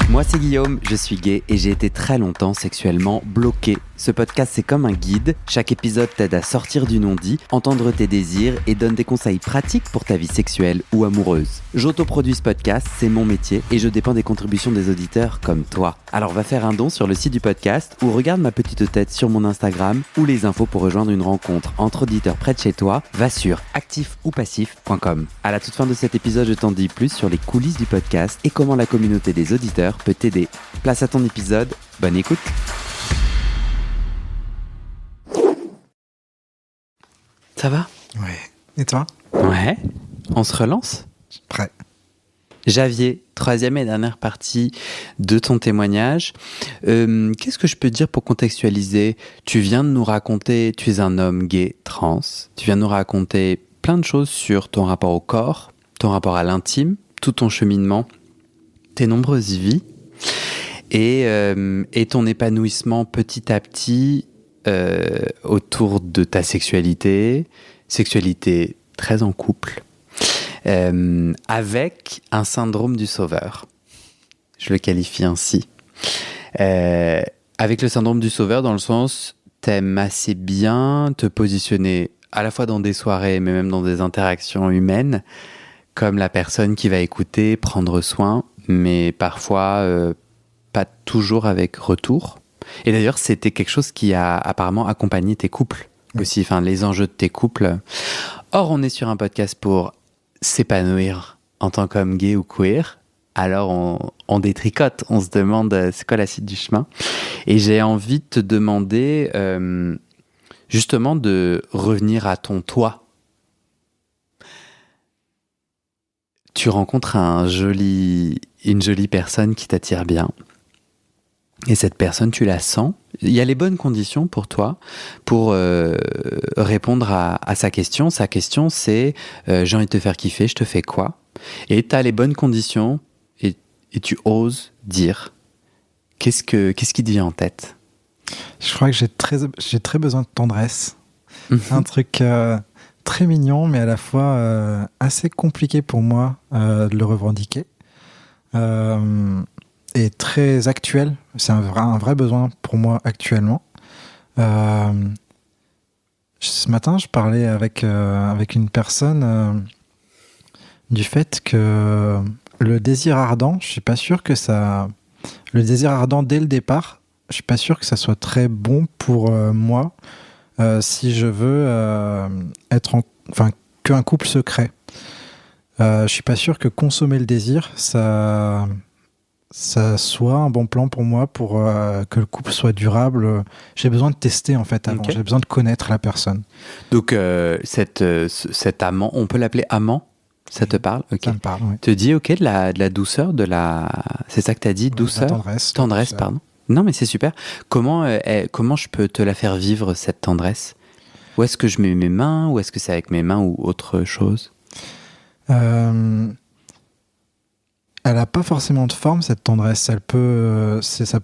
Moi c'est Guillaume, je suis gay et j'ai été très longtemps sexuellement bloqué. Ce podcast c'est comme un guide, chaque épisode t'aide à sortir du non-dit, entendre tes désirs et donne des conseils pratiques pour ta vie sexuelle ou amoureuse. J'autoproduis ce podcast, c'est mon métier et je dépends des contributions des auditeurs comme toi. Alors va faire un don sur le site du podcast ou regarde ma petite tête sur mon Instagram ou les infos pour rejoindre une rencontre entre auditeurs près de chez toi, va sur actifoupacif.com. À la toute fin de cet épisode, je t'en dis plus sur les coulisses du podcast et comment la communauté des auditeurs peut t'aider. Place à ton épisode, bonne écoute. Ça va ? Ouais. Et toi ? Ouais. On se relance ? Prêt. Javier, troisième et dernière partie de ton témoignage. Qu'est-ce que je peux dire pour contextualiser ? Tu viens de nous raconter, tu es un homme gay trans, tu viens de nous raconter plein de choses sur ton rapport au corps, ton rapport à l'intime, tout ton cheminement, tes nombreuses vies et ton épanouissement petit à petit autour de ta sexualité très en couple, avec un syndrome du sauveur. Je le qualifie ainsi. Avec le syndrome du sauveur, dans le sens, t'aimes assez bien te positionner à la fois dans des soirées, mais même dans des interactions humaines, comme la personne qui va écouter, prendre soin, mais parfois pas toujours avec retour. Et d'ailleurs, c'était quelque chose qui a apparemment accompagné tes couples aussi, enfin les enjeux de tes couples. Or, on est sur un podcast pour s'épanouir en tant qu'homme gay ou queer. Alors, on détricote, on se demande c'est quoi la suite du chemin. Et j'ai envie de te demander justement de revenir à ton toi. Tu rencontres une jolie personne qui t'attire bien. Et cette personne, tu la sens. Il y a les bonnes conditions pour toi pour répondre à sa question. Sa question, c'est j'ai envie de te faire kiffer, je te fais quoi ? Et tu as les bonnes conditions et tu oses dire qu'est-ce qui te vient en tête ? Je crois que j'ai très besoin de tendresse. Un truc très mignon, mais à la fois assez compliqué pour moi de le revendiquer. Et très actuel. C'est un vrai besoin pour moi actuellement. Ce matin, je parlais avec une personne du fait que le désir ardent, je suis pas sûr que ça... Le désir ardent dès le départ, je suis pas sûr que ça soit très bon pour moi si je veux qu'un couple se crée. Je suis pas sûr que consommer le désir, ça soit un bon plan pour moi pour que le couple soit durable. J'ai besoin de tester en fait avant. Okay. J'ai besoin de connaître la personne. Donc cet amant, on peut l'appeler amant ? Ça te parle ? Okay. Ça me parle, oui. Te dis ok de la douceur, c'est ça que tu as dit, douceur ? Tendresse, pardon. Non mais c'est super. Comment je peux te la faire vivre cette tendresse ? Où est-ce que je mets mes mains ? Ou est-ce que c'est avec mes mains ou autre chose ? Elle n'a pas forcément de forme, cette tendresse. Ça peut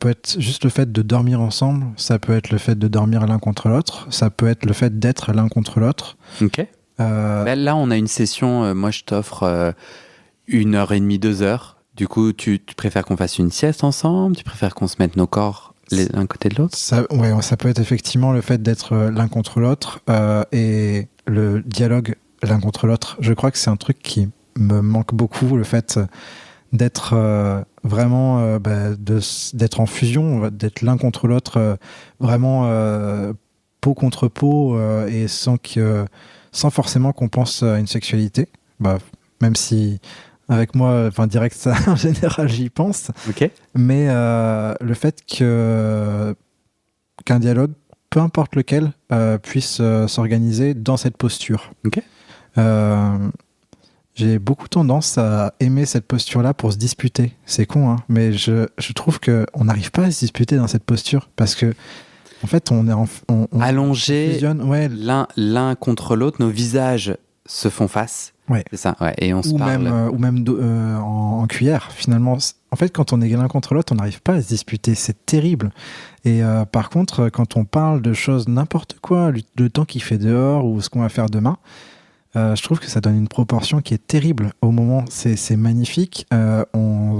être juste le fait de dormir ensemble, ça peut être le fait de dormir l'un contre l'autre, ça peut être le fait d'être l'un contre l'autre. Ok. Là, on a une session, moi je t'offre 1h30, 2 heures. Du coup, tu préfères qu'on fasse une sieste ensemble ? Tu préfères qu'on se mette nos corps l'un côté de l'autre ? Ça peut être effectivement le fait d'être l'un contre l'autre et le dialogue l'un contre l'autre. Je crois que c'est un truc qui me manque beaucoup, le fait d'être vraiment d'être en fusion, d'être l'un contre l'autre, vraiment peau contre peau et sans forcément qu'on pense à une sexualité. Même si avec moi, direct ça en général j'y pense. Okay. Mais le fait qu'un dialogue, peu importe lequel, puisse s'organiser dans cette posture. Okay. J'ai beaucoup tendance à aimer cette posture-là pour se disputer. C'est con, hein, mais je trouve qu'on n'arrive pas à se disputer dans cette posture parce que, en fait, on est allongé fusionne, ouais. l'un contre l'autre, nos visages se font face. Ouais. C'est ça, ouais, et on se parle. Ou même en cuillère, finalement. En fait, quand on est l'un contre l'autre, on n'arrive pas à se disputer. C'est terrible. Et par contre, quand on parle de choses n'importe quoi, le temps qu'il fait dehors ou ce qu'on va faire demain, je trouve que ça donne une proportion qui est terrible. Au moment, c'est magnifique. On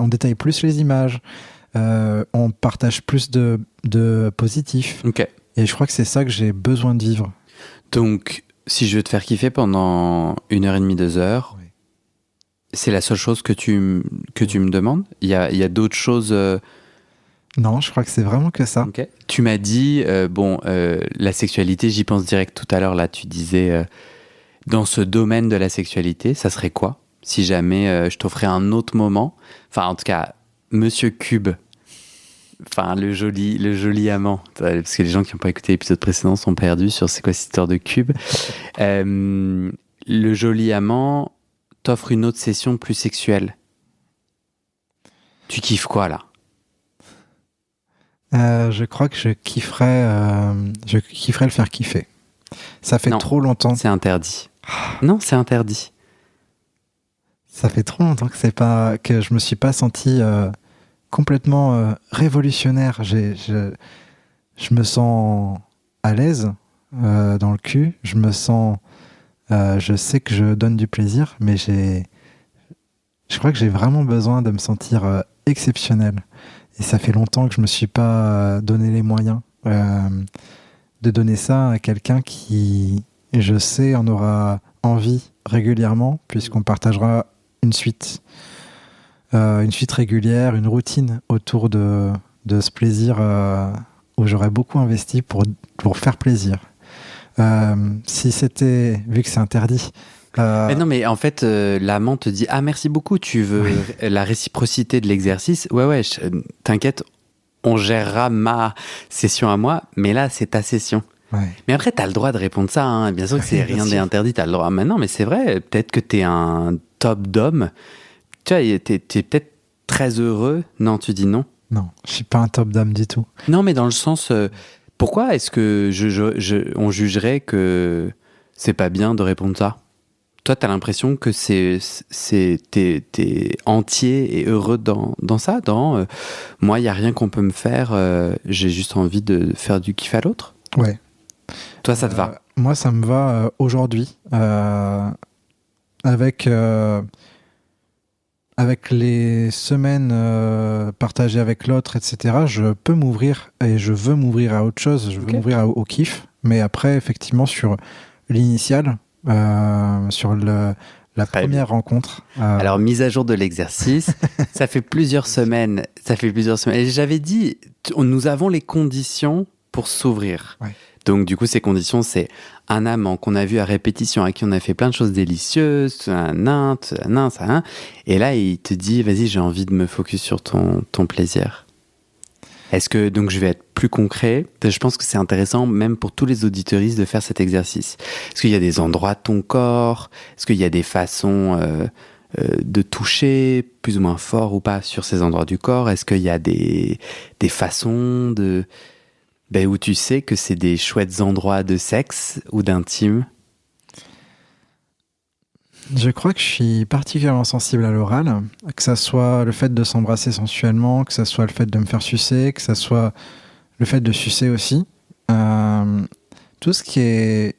détaille plus les images. On partage plus de positifs. Ok. Et je crois que c'est ça que j'ai besoin de vivre. Donc, si je veux te faire kiffer pendant 1h30, 2 heures, Oui. c'est la seule chose que tu me demandes? Il y a d'autres choses. Non, je crois que c'est vraiment que ça. Ok. Tu m'as dit, la sexualité, j'y pense direct tout à l'heure. Là, tu disais, dans ce domaine de la sexualité, ça serait quoi? Si jamais je t'offrais un autre moment, enfin, en tout cas, Monsieur Cube, enfin, le joli amant, parce que les gens qui n'ont pas écouté l'épisode précédent sont perdus sur c'est quoi cette histoire de cube. Le joli amant t'offre une autre session plus sexuelle. Tu kiffes quoi, là? Je crois que je kifferais le faire kiffer. Ça fait Non, trop longtemps. c'est interdit. Non, c'est interdit. Ça fait trop longtemps que je me suis pas senti complètement révolutionnaire. Je me sens à l'aise dans le cul. Je sais que je donne du plaisir, mais je crois que j'ai vraiment besoin de me sentir exceptionnel. Et ça fait longtemps que je me suis pas donné les moyens de donner ça à quelqu'un qui, je sais, en aura envie régulièrement, puisqu'on partagera une suite régulière, une routine autour de ce plaisir où j'aurais beaucoup investi pour faire plaisir. Si c'était, vu que c'est interdit. Mais non, mais en fait, l'amant te dit ah merci beaucoup, tu veux la réciprocité de l'exercice. Ouais, t'inquiète, on gérera ma session à moi, mais là c'est ta session. Ouais. Mais après, t'as le droit de répondre ça, hein. Bien sûr que c'est rien n'est interdit, t'as le droit. Mais non, mais c'est vrai, peut-être que t'es un top d'homme. Tu vois, t'es peut-être très heureux. Non, tu dis non. Non, je suis pas un top d'âme du tout. Non, mais dans le sens, pourquoi est-ce que on jugerait que c'est pas bien de répondre ça? Toi, t'as l'impression que t'es entier et heureux dans ça, moi, il n'y a rien qu'on peut me faire, j'ai juste envie de faire du kiff à l'autre. Ouais. Toi, ça te va? Moi, ça me va aujourd'hui. Avec les semaines partagées avec l'autre, etc., je peux m'ouvrir et je veux m'ouvrir à autre chose. Je veux m'ouvrir au kiff. Mais après, effectivement, sur l'initial, sur la première rencontre. Alors, mise à jour de l'exercice, ça fait plusieurs semaines. Et j'avais dit, nous avons les conditions pour s'ouvrir. Ouais. Donc, du coup, ces conditions, c'est un amant qu'on a vu à répétition, à qui on a fait plein de choses délicieuses, ça. Et là, il te dit, vas-y, j'ai envie de me focus sur ton plaisir. Est-ce que, donc je vais être plus concret, je pense que c'est intéressant même pour tous les auditeuristes de faire cet exercice. Est-ce qu'il y a des endroits de ton corps? Est-ce qu'il y a des façons de toucher plus ou moins fort ou pas sur ces endroits du corps? Est-ce qu'il y a des façons où tu sais que c'est des chouettes endroits de sexe ou d'intime? Je crois que je suis particulièrement sensible à l'oral, que ça soit le fait de s'embrasser sensuellement, que ça soit le fait de me faire sucer, que ça soit le fait de sucer aussi. Tout ce qui est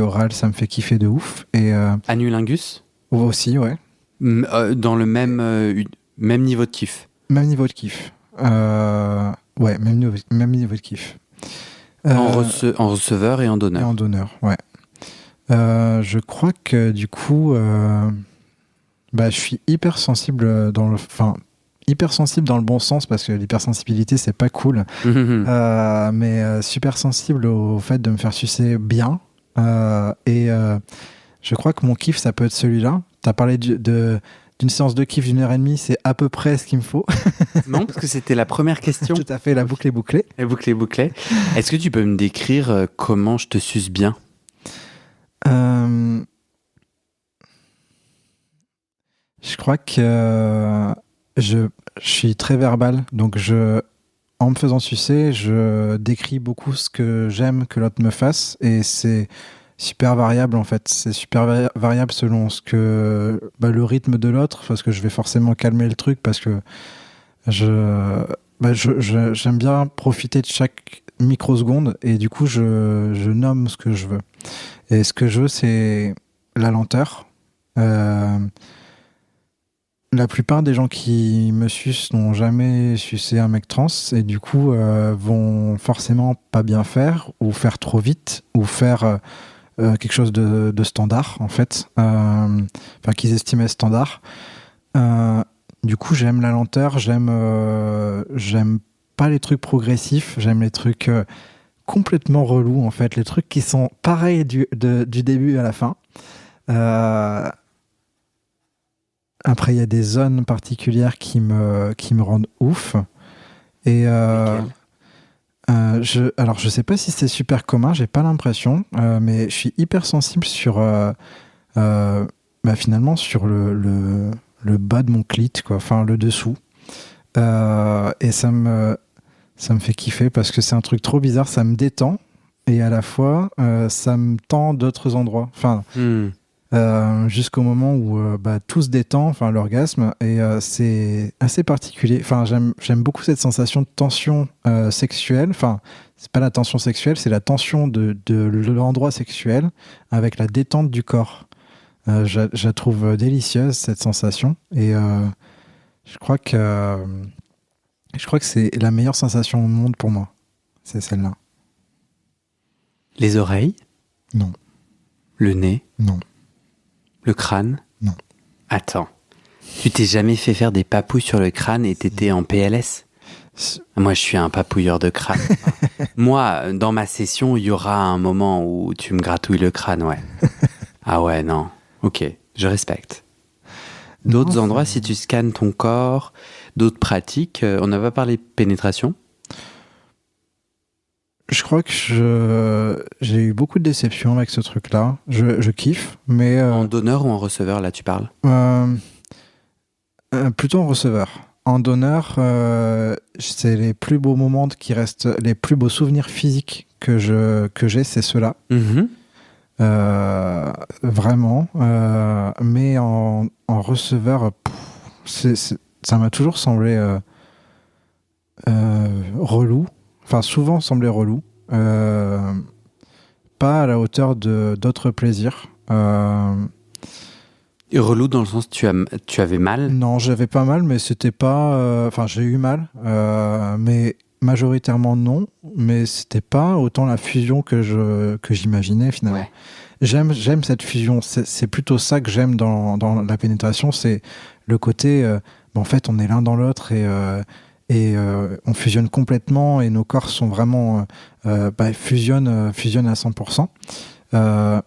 oral, ça me fait kiffer de ouf. Et Anulingus? aussi, ouais. Dans le même niveau de kiff. Même niveau de kiff. Ouais, même niveau de kiff. En receveur et en donneur. Et en donneur, ouais. Je crois que du coup, je suis hypersensible hypersensible dans le bon sens, parce que l'hypersensibilité c'est pas cool, mais super sensible au fait de me faire sucer bien, et je crois que mon kiff ça peut être celui-là. T'as parlé d'une séance de kiff d'1h30, c'est à peu près ce qu'il me faut. Non, parce que c'était la première question. Tout à fait, la boucle est bouclée. La boucle est bouclée. Est-ce que tu peux me décrire comment je te suce bien? Je crois que je suis très verbal, donc en me faisant sucer, je décris beaucoup ce que j'aime que l'autre me fasse, et c'est super variable en fait. C'est super variable selon le rythme de l'autre, parce que je vais forcément calmer le truc, parce que j'aime bien profiter de chaque microsecondes et du coup, je nomme ce que je veux. Et ce que je veux, c'est la lenteur. La plupart des gens qui me sucent n'ont jamais sucé un mec trans et du coup vont forcément pas bien faire ou faire trop vite ou faire quelque chose de standard en fait, enfin qu'ils estimaient standard. Du coup j'aime la lenteur, j'aime pas les trucs progressifs, j'aime les trucs complètement relous en fait, les trucs qui sont pareils du début à la fin. Après, il y a des zones particulières qui me rendent ouf. Et alors, je sais pas si c'est super commun, j'ai pas l'impression, mais je suis hyper sensible sur, finalement, sur le bas de mon clit, quoi, enfin le dessous. Et ça me fait kiffer parce que c'est un truc trop bizarre, ça me détend et à la fois, ça me tend d'autres endroits. Enfin. Jusqu'au moment où tout se détend, enfin l'orgasme, et c'est assez particulier. Enfin, j'aime beaucoup cette sensation de tension sexuelle. Enfin, c'est pas la tension sexuelle, c'est la tension de l'endroit sexuel avec la détente du corps. Je la trouve délicieuse cette sensation, et je crois que c'est la meilleure sensation au monde pour moi. C'est celle-là. Les oreilles? Non. Le nez? Non. Le crâne? Non. Attends. Tu t'es jamais fait faire des papouilles sur le crâne et t'étais en PLS? Moi, je suis un papouilleur de crâne. Moi, dans ma session, il y aura un moment où tu me gratouilles le crâne, ouais. Ah ouais, non. Ok, je respecte. D'autres endroits, si tu scannes ton corps, d'autres pratiques, on n'a pas parlé de pénétration? Je crois que j'ai eu beaucoup de déceptions avec ce truc-là. Je kiffe, mais... En donneur ou en receveur, là, tu parles? Plutôt en receveur. En donneur, c'est les plus beaux moments qui restent, les plus beaux souvenirs physiques que j'ai, c'est ceux-là. Mm-hmm. Vraiment. Mais en receveur, ça m'a toujours semblé relou. Enfin, souvent semblé relou. Pas à la hauteur d'autres plaisirs. Et relou dans le sens tu avais mal? Non, j'avais pas mal, mais c'était pas... Enfin, j'ai eu mal, mais majoritairement non. Mais c'était pas autant la fusion que j'imaginais finalement. Ouais. J'aime cette fusion. C'est plutôt ça que j'aime dans la pénétration. C'est le côté... en fait, on est l'un dans l'autre et on fusionne complètement et nos corps sont vraiment fusionnent à 100%.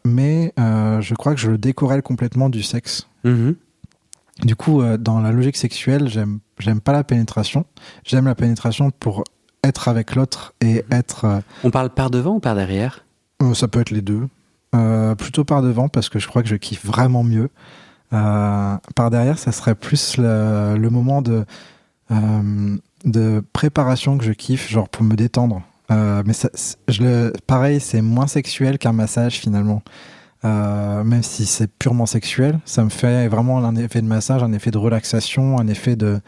Mais je crois que je le décorrèle complètement du sexe. Mm-hmm. Du coup, dans la logique sexuelle, j'aime pas la pénétration. J'aime la pénétration pour être avec l'autre et être... On parle par devant ou par derrière? Ça peut être les deux. Plutôt par devant parce que je crois que je kiffe vraiment mieux. Par derrière, ça serait plus le moment de préparation que je kiffe, genre pour me détendre. Mais pareil, c'est moins sexuel qu'un massage finalement. Même si c'est purement sexuel, ça me fait vraiment un effet de massage, un effet de relaxation, un effet de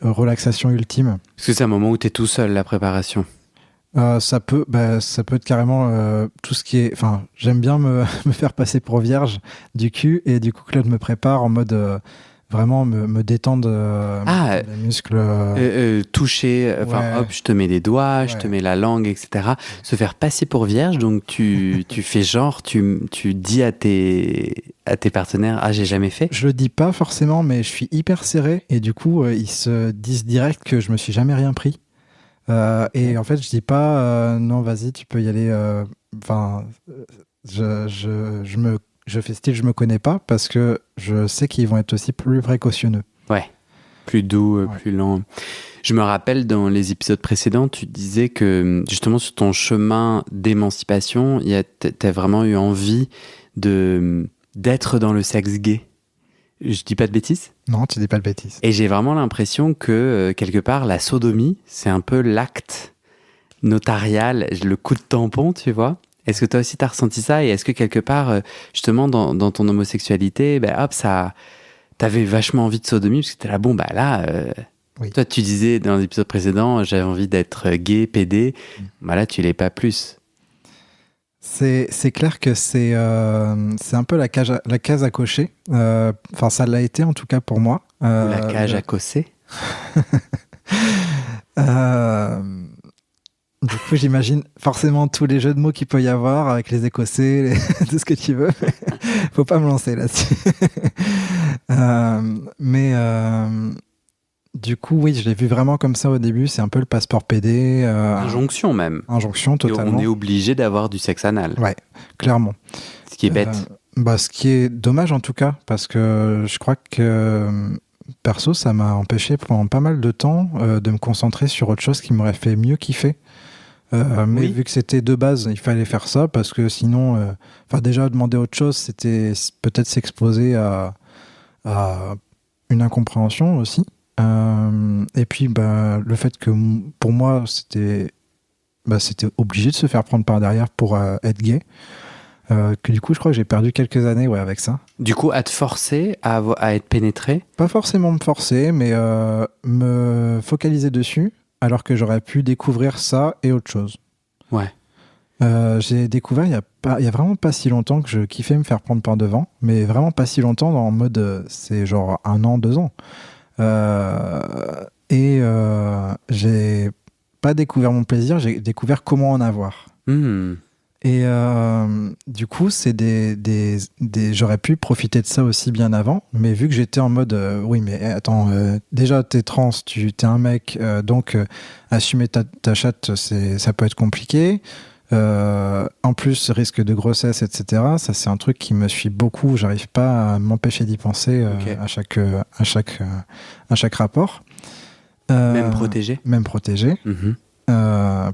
relaxation ultime. Parce que c'est un moment où tu es tout seul, la préparation. Ça peut être carrément tout ce qui est... Enfin, j'aime bien me faire passer pour vierge du cul et du coup Claude me prépare en mode vraiment me détendre les muscles. Toucher, enfin hop, je te mets les doigts, je te mets la langue, etc. Se faire passer pour vierge, donc tu fais genre, tu dis à tes partenaires, ah j'ai jamais fait. Je le dis pas forcément, mais je suis hyper serré et du coup ils se disent direct que je me suis jamais rien pris. Et en fait, je dis pas non, vas-y, tu peux y aller. Enfin, je fais style, je me connais pas parce que je sais qu'ils vont être aussi plus précautionneux. Ouais, plus doux, plus lent. Je me rappelle dans les épisodes précédents, tu disais que justement sur ton chemin d'émancipation, t'as vraiment eu envie d'être dans le sexe gay. Je dis pas de bêtises? Non, tu dis pas de bêtises. Et j'ai vraiment l'impression que, quelque part, la sodomie, c'est un peu l'acte notarial, le coup de tampon, tu vois. Est-ce que toi aussi t'as ressenti ça? Et est-ce que quelque part, justement, dans ton homosexualité, t'avais vachement envie de sodomie, parce que t'es là, Oui. Toi, tu disais dans l'épisode précédent, j'avais envie d'être gay, PD. Bah là, tu l'es pas plus. C'est clair que c'est un peu la case à cocher. Enfin, ça l'a été en tout cas pour moi. Ou la cage à cosser. Du coup, j'imagine forcément tous les jeux de mots qu'il peut y avoir avec les Écossais, tout ce que tu veux. Faut pas me lancer là-dessus. Mais du coup, oui, je l'ai vu vraiment comme ça au début. C'est un peu le passeport PD. Injonction même. Injonction, totalement. Et on est obligé d'avoir du sexe anal. Ouais, clairement. Ce qui est bête. Ce qui est dommage en tout cas, parce que je crois que perso, ça m'a empêché pendant pas mal de temps de me concentrer sur autre chose qui m'aurait fait mieux kiffer. Mais vu que c'était de base, il fallait faire ça parce que sinon, déjà demander autre chose, c'était peut-être s'exposer à une incompréhension aussi. Et puis le fait que pour moi, c'était obligé de se faire prendre par derrière pour être gay. Que du coup, je crois que j'ai perdu quelques années avec ça. Du coup, à te forcer à être pénétré? Pas forcément me forcer, mais me focaliser dessus. Alors que j'aurais pu découvrir ça et autre chose. Ouais. J'ai découvert il y a vraiment pas si longtemps que je kiffais me faire prendre par devant, mais vraiment pas si longtemps en mode c'est genre 1 an, 2 ans. J'ai pas découvert mon plaisir, j'ai découvert comment en avoir. Et du coup, c'est j'aurais pu profiter de ça aussi bien avant, mais vu que j'étais en mode oui, mais attends, déjà t'es trans, t'es un mec, donc assumer ta chatte, ça peut être compliqué. En plus, risque de grossesse, etc. Ça, c'est un truc qui me suit beaucoup. J'arrive pas à m'empêcher d'y penser à chaque rapport. Même protégé. Même protégé.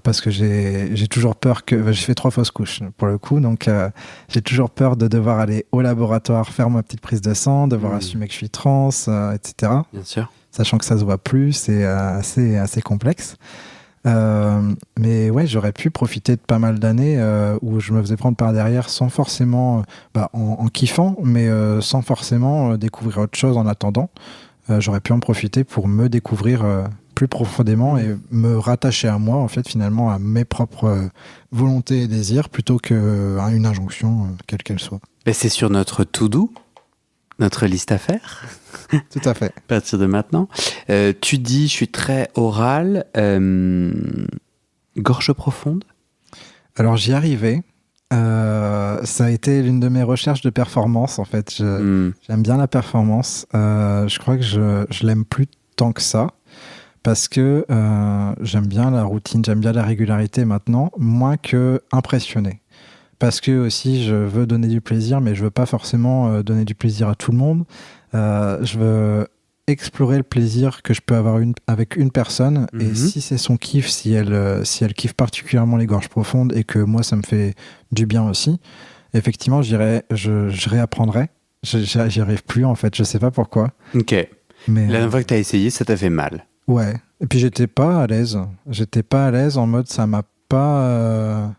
Parce que j'ai toujours peur que... j'ai fait 3 fausses couches pour le coup, donc j'ai toujours peur de devoir aller au laboratoire faire ma petite prise de sang, devoir assumer que je suis trans, etc. Bien sûr. Sachant que ça se voit plus, c'est assez complexe. Mais ouais, j'aurais pu profiter de pas mal d'années où je me faisais prendre par derrière sans forcément... en kiffant, mais sans forcément découvrir autre chose en attendant. J'aurais pu en profiter pour me découvrir... plus profondément et me rattacher à moi, en fait, finalement, à mes propres volontés et désirs, plutôt qu'à une injonction, quelle qu'elle soit. Mais c'est sur notre to-do, notre liste à faire. Tout à fait. À partir de maintenant. Tu dis, je suis très oral, gorge profonde. Alors, j'y arrivais. Ça a été l'une de mes recherches de performance, en fait. J'aime bien la performance. Je crois que je l'aime plus tant que ça. Parce que j'aime bien la routine, j'aime bien la régularité maintenant, moins que impressionner. Parce que aussi, je veux donner du plaisir, mais je veux pas forcément donner du plaisir à tout le monde. Je veux explorer le plaisir que je peux avoir avec une personne, et si c'est son kiff, si elle kiffe particulièrement les gorges profondes, et que moi, ça me fait du bien aussi, effectivement, je réapprendrai. J'y arrive plus, en fait, je sais pas pourquoi. Ok. Mais la dernière fois que tu as essayé, ça t'a fait mal. Ouais, et puis j'étais pas à l'aise. J'étais pas à l'aise en mode ça m'a pas...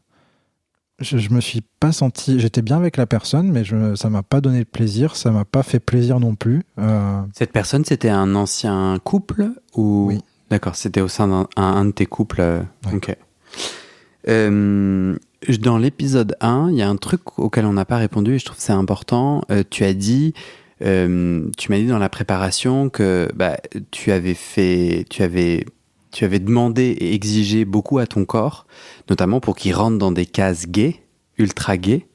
Je me suis pas senti... J'étais bien avec la personne, mais ça m'a pas donné de plaisir, ça m'a pas fait plaisir non plus. Cette personne, c'était un ancien couple ou... Oui. D'accord, c'était au sein d'un de tes couples. Ouais. Ok. Dans l'épisode 1, il y a un truc auquel on n'a pas répondu et je trouve que c'est important. Tu m'as dit dans la préparation que tu avais demandé et exigé beaucoup à ton corps, notamment pour qu'il rentre dans des cases gays, ultra gays,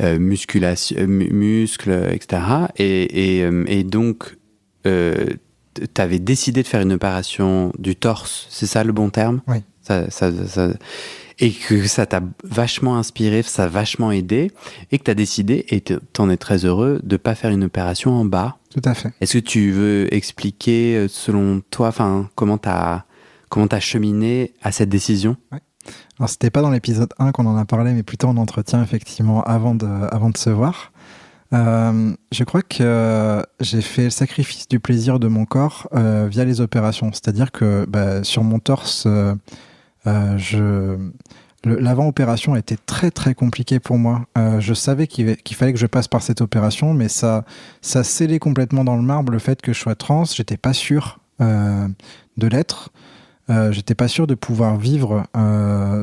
musculation, muscles, etc. Et donc, tu avais décidé de faire une opération du torse, c'est ça le bon terme ? Oui. Et que ça t'a vachement inspiré, ça a vachement aidé, et que tu as décidé, et t'en es très heureux, de ne pas faire une opération en bas. Tout à fait. Est-ce que tu veux expliquer, selon toi, comment t'as cheminé à cette décision ? Ouais. Alors, c'était pas dans l'épisode 1 qu'on en a parlé, mais plutôt en entretien, effectivement, avant de se voir. Je crois que j'ai fait le sacrifice du plaisir de mon corps via les opérations. C'est-à-dire que sur mon torse... l'avant-opération était très très compliquée pour moi. Je savais qu'il fallait que je passe par cette opération, mais ça scellait complètement dans le marbre le fait que je sois trans. J'étais pas sûr de l'être. J'étais pas sûr de pouvoir vivre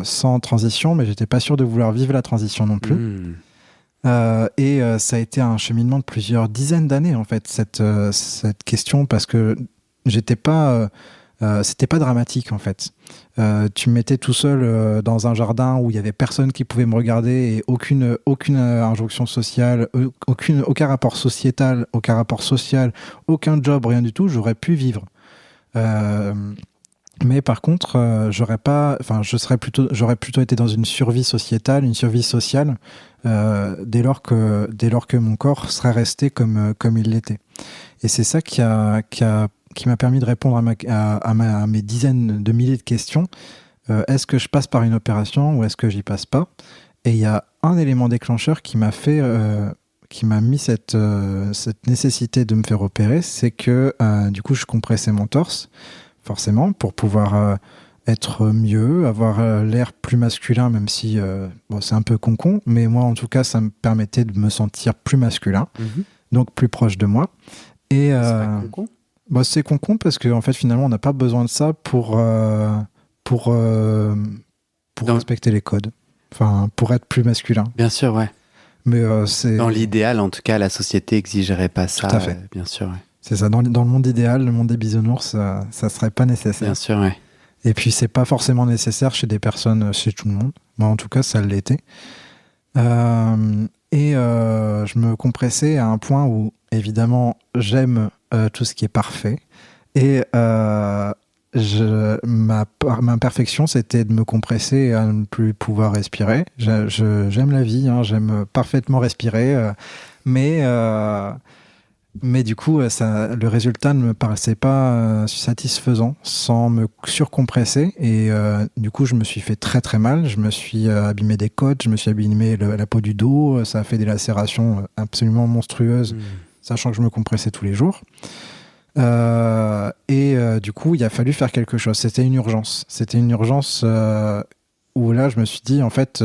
sans transition, mais j'étais pas sûr de vouloir vivre la transition non plus. Ça a été un cheminement de plusieurs dizaines d'années, en fait, cette question, parce que j'étais pas... c'était pas dramatique, en fait. Tu me mettais tout seul dans un jardin où il y avait personne qui pouvait me regarder et aucune injonction sociale, aucun rapport sociétal, aucun rapport social, aucun job, rien du tout, j'aurais pu vivre. Mais par contre, j'aurais plutôt été dans une survie sociétale, une survie sociale, dès lors que mon corps serait resté comme il l'était. Et c'est ça qui m'a permis de répondre à mes dizaines de milliers de questions. Est-ce que je passe par une opération ou est-ce que j'y passe pas? Et il y a un élément déclencheur qui m'a mis cette nécessité de me faire opérer, c'est que du coup je compressais mon torse, forcément, pour pouvoir être mieux, avoir l'air plus masculin, même si c'est un peu con-con, mais moi en tout cas ça me permettait de me sentir plus masculin, donc plus proche de moi. Et c'est pas con-con. C'est con-con parce qu'en fait finalement on n'a pas besoin de ça pour respecter les codes, enfin pour être plus masculin. Bien sûr, ouais. Mais c'est... Dans l'idéal, en tout cas, la société exigerait pas ça. Tout à fait. Bien sûr, ouais. C'est ça, dans le monde idéal, le monde des bisounours, ça serait pas nécessaire. Bien sûr, ouais. Et puis c'est pas forcément nécessaire chez des personnes, chez tout le monde. Moi en tout cas ça l'était. Je me compressais à un point où évidemment j'aime tout ce qui est parfait. Et ma imperfection, c'était de me compresser et à ne plus pouvoir respirer. J'aime la vie, hein, j'aime parfaitement respirer, mais du coup, le résultat ne me paraissait pas satisfaisant sans me surcompresser. Et du coup, je me suis fait très très mal. Je me suis abîmé des côtes, je me suis abîmé la peau du dos. Ça a fait des lacérations absolument monstrueuses, sachant que je me compressais tous les jours. Du coup, il a fallu faire quelque chose. C'était une urgence. C'était une urgence où là, je me suis dit, en fait,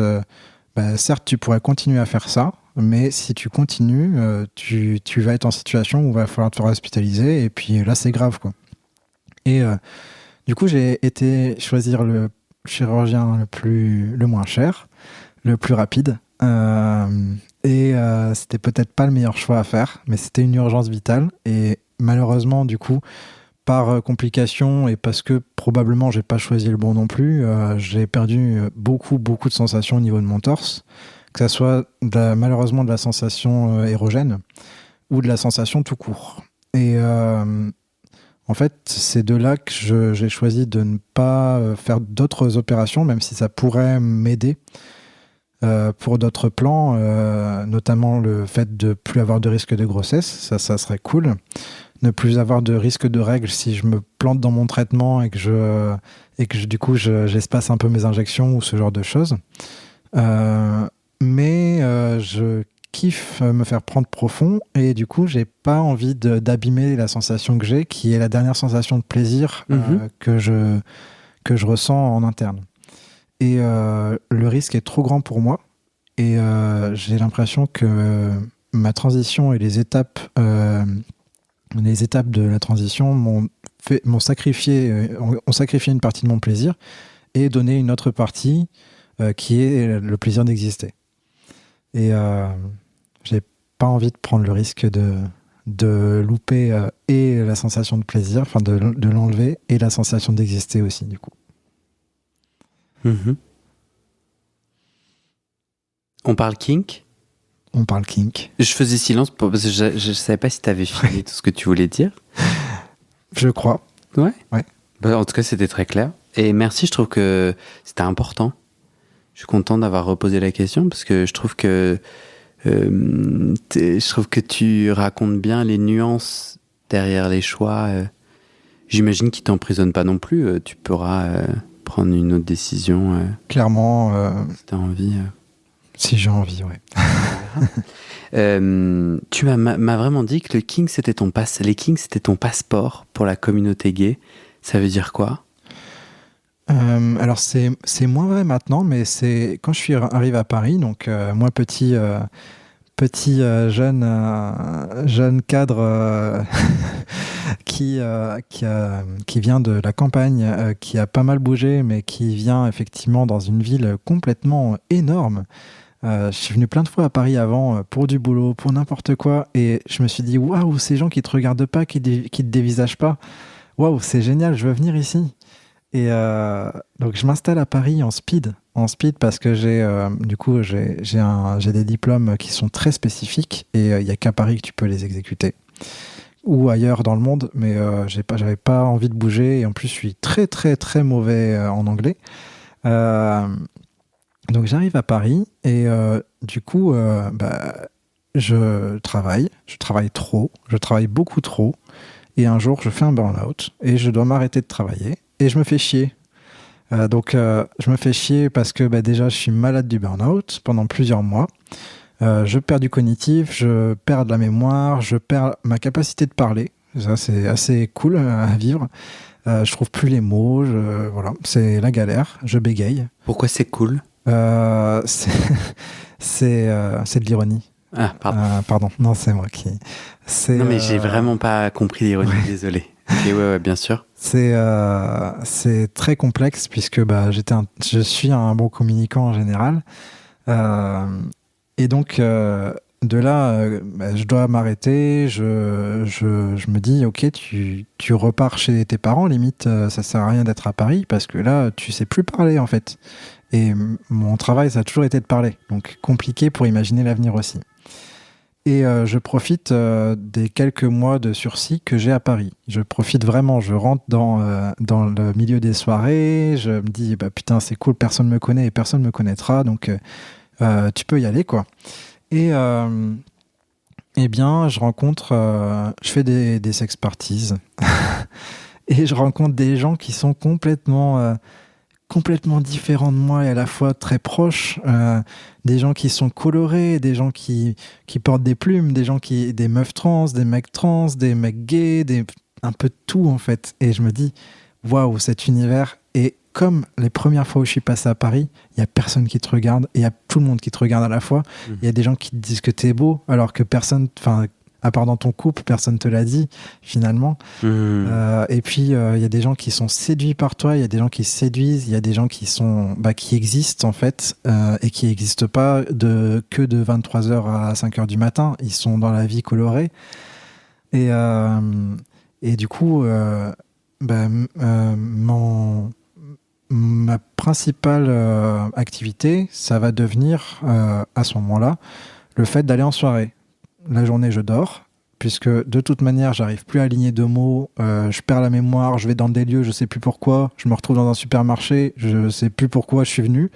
certes, tu pourrais continuer à faire ça, mais si tu continues, tu vas être en situation où il va falloir te faire hospitaliser, et puis là, c'est grave, quoi. Et du coup, j'ai été choisir le chirurgien le moins cher, le plus rapide. C'était peut-être pas le meilleur choix à faire, mais c'était une urgence vitale. Et malheureusement, du coup, par complication et parce que probablement j'ai pas choisi le bon non plus, j'ai perdu beaucoup de sensations au niveau de mon torse, que ça soit malheureusement de la sensation érogène ou de la sensation tout court. Et en fait, c'est de là que j'ai choisi de ne pas faire d'autres opérations, même si ça pourrait m'aider pour d'autres plans, notamment le fait de plus avoir de risque de grossesse, ça serait cool. Ne plus avoir de risque de règles si je me plante dans mon traitement et que du coup j'espace un peu mes injections ou ce genre de choses. Mais je kiffe me faire prendre profond et du coup j'ai pas envie d'abîmer la sensation que j'ai, qui est la dernière sensation de plaisir que je ressens en interne. Et le risque est trop grand pour moi et j'ai l'impression que ma transition et les étapes de la transition ont sacrifié une partie de mon plaisir et donné une autre partie qui est le plaisir d'exister. Et j'ai pas envie de prendre le risque de louper et la sensation de plaisir, enfin de l'enlever, et la sensation d'exister aussi, du coup. On parle kink? On parle kink. Je faisais silence parce que je savais pas si tu avais fini tout ce que tu voulais dire. Je crois. Ouais. Ouais. En tout cas, c'était très clair. Et merci, je trouve que c'était important. Je suis content d'avoir reposé la question parce que je trouve que tu racontes bien les nuances derrière les choix. J'imagine qu'ils t'emprisonnent pas non plus. Tu pourras prendre une autre décision. Clairement. Si tu as envie. Si j'ai envie, ouais. Tu m'as vraiment dit que les kinks c'était ton passeport pour la communauté gay. Ça veut dire quoi? Alors c'est moins vrai maintenant, mais c'est quand je suis arrivé à Paris, donc moi petit jeune cadre qui vient de la campagne, qui a pas mal bougé, mais qui vient effectivement dans une ville complètement énorme. Je suis venu plein de fois à Paris avant pour du boulot, pour n'importe quoi, et je me suis dit waouh, ces gens qui te regardent pas, qui te dévisagent pas, waouh, c'est génial, je veux venir ici. Et donc je m'installe à Paris en speed parce que j'ai des diplômes qui sont très spécifiques et il y a qu'à Paris que tu peux les exécuter ou ailleurs dans le monde, mais j'avais pas envie de bouger et en plus je suis très très très mauvais en anglais. Donc j'arrive à Paris et je travaille trop, je travaille beaucoup trop et un jour je fais un burn-out et je dois m'arrêter de travailler et je me fais chier. Je me fais chier parce que déjà je suis malade du burn-out pendant plusieurs mois. Je perds du cognitif, je perds de la mémoire, je perds ma capacité de parler. Ça c'est assez cool à vivre. Je trouve plus les mots, voilà, c'est la galère, je bégaye. Pourquoi c'est cool? C'est de l'ironie. Ah, pardon. Pardon, non, c'est moi qui. Non, mais j'ai vraiment pas compris l'ironie, désolé. Ok, ouais, bien sûr. C'est très complexe puisque je suis un bon communicant en général. Et donc, de là, je dois m'arrêter. Je me dis, ok, tu repars chez tes parents, limite, ça sert à rien d'être à Paris parce que là, tu sais plus parler en fait. Et mon travail, ça a toujours été de parler. Donc, compliqué pour imaginer l'avenir aussi. Et je profite des quelques mois de sursis que j'ai à Paris. Je profite vraiment. Je rentre dans le milieu des soirées. Je me dis, putain, c'est cool, personne me connaît et personne me connaîtra. Donc, tu peux y aller, quoi. Et eh bien, je fais des sex-parties. Et je rencontre des gens qui sont complètement différents de moi et à la fois très proches, des gens qui sont colorés, des gens qui portent des plumes, des meufs trans, des mecs trans, des mecs gays, un peu de tout en fait. Et je me dis, waouh, cet univers. Et comme les premières fois où je suis passé à Paris, il y a personne qui te regarde et il y a tout le monde qui te regarde à la fois. Il y a des gens qui te disent que t'es beau alors que personne, à part dans ton couple, personne te l'a dit finalement. Et puis il y a des gens qui sont séduits par toi, il y a des gens qui séduisent, il y a des gens qui sont qui existent en fait et qui n'existent pas que de 23h à 5h du matin. Ils sont dans la vie colorée et du coup ma principale activité, ça va devenir à ce moment-là le fait d'aller en soirée. La journée, je dors, puisque de toute manière, j'arrive plus à aligner deux mots, je perds la mémoire, je vais dans des lieux, je sais plus pourquoi, je me retrouve dans un supermarché, je sais plus pourquoi je suis venu,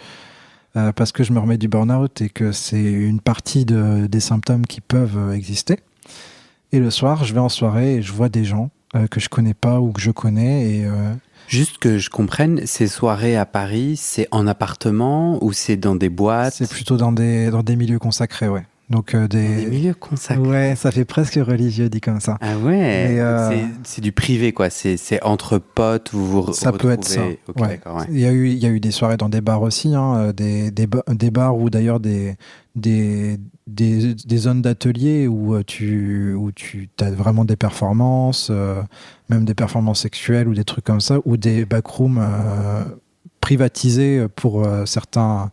parce que je me remets du burn-out et que c'est une partie des symptômes qui peuvent exister. Et le soir, je vais en soirée et je vois des gens que je connais pas ou que je connais et... Juste que je comprenne, ces soirées à Paris, c'est en appartement ou c'est dans des boîtes? C'est plutôt dans des milieux consacrés, ouais. Donc des milieux consacrés. Ouais, ça fait presque religieux dit comme ça. Ah ouais. C'est du privé quoi. C'est entre potes, vous ça retrouvez. Peut être ça. Okay, ouais. D'accord, ouais. Il y a eu des soirées dans des bars aussi, hein, des bars ou d'ailleurs des zones d'atelier où tu as vraiment des performances, même des performances sexuelles ou des trucs comme ça, ou des backrooms privatisés pour certains.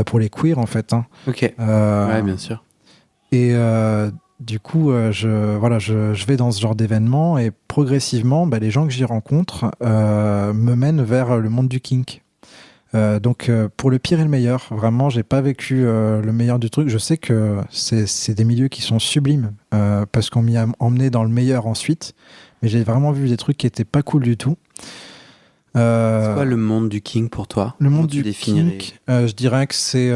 Pour les queers en fait. Hein. Ok. Ouais, bien sûr. Et du coup, je vais dans ce genre d'événement et progressivement, les gens que j'y rencontre me mènent vers le monde du kink. Donc, pour le pire et le meilleur, vraiment, j'ai pas vécu le meilleur du truc. Je sais que c'est des milieux qui sont sublimes parce qu'on m'y a emmené dans le meilleur ensuite, mais j'ai vraiment vu des trucs qui étaient pas cool du tout. C'est quoi le monde du kink pour toi? Le monde du kink, je dirais que c'est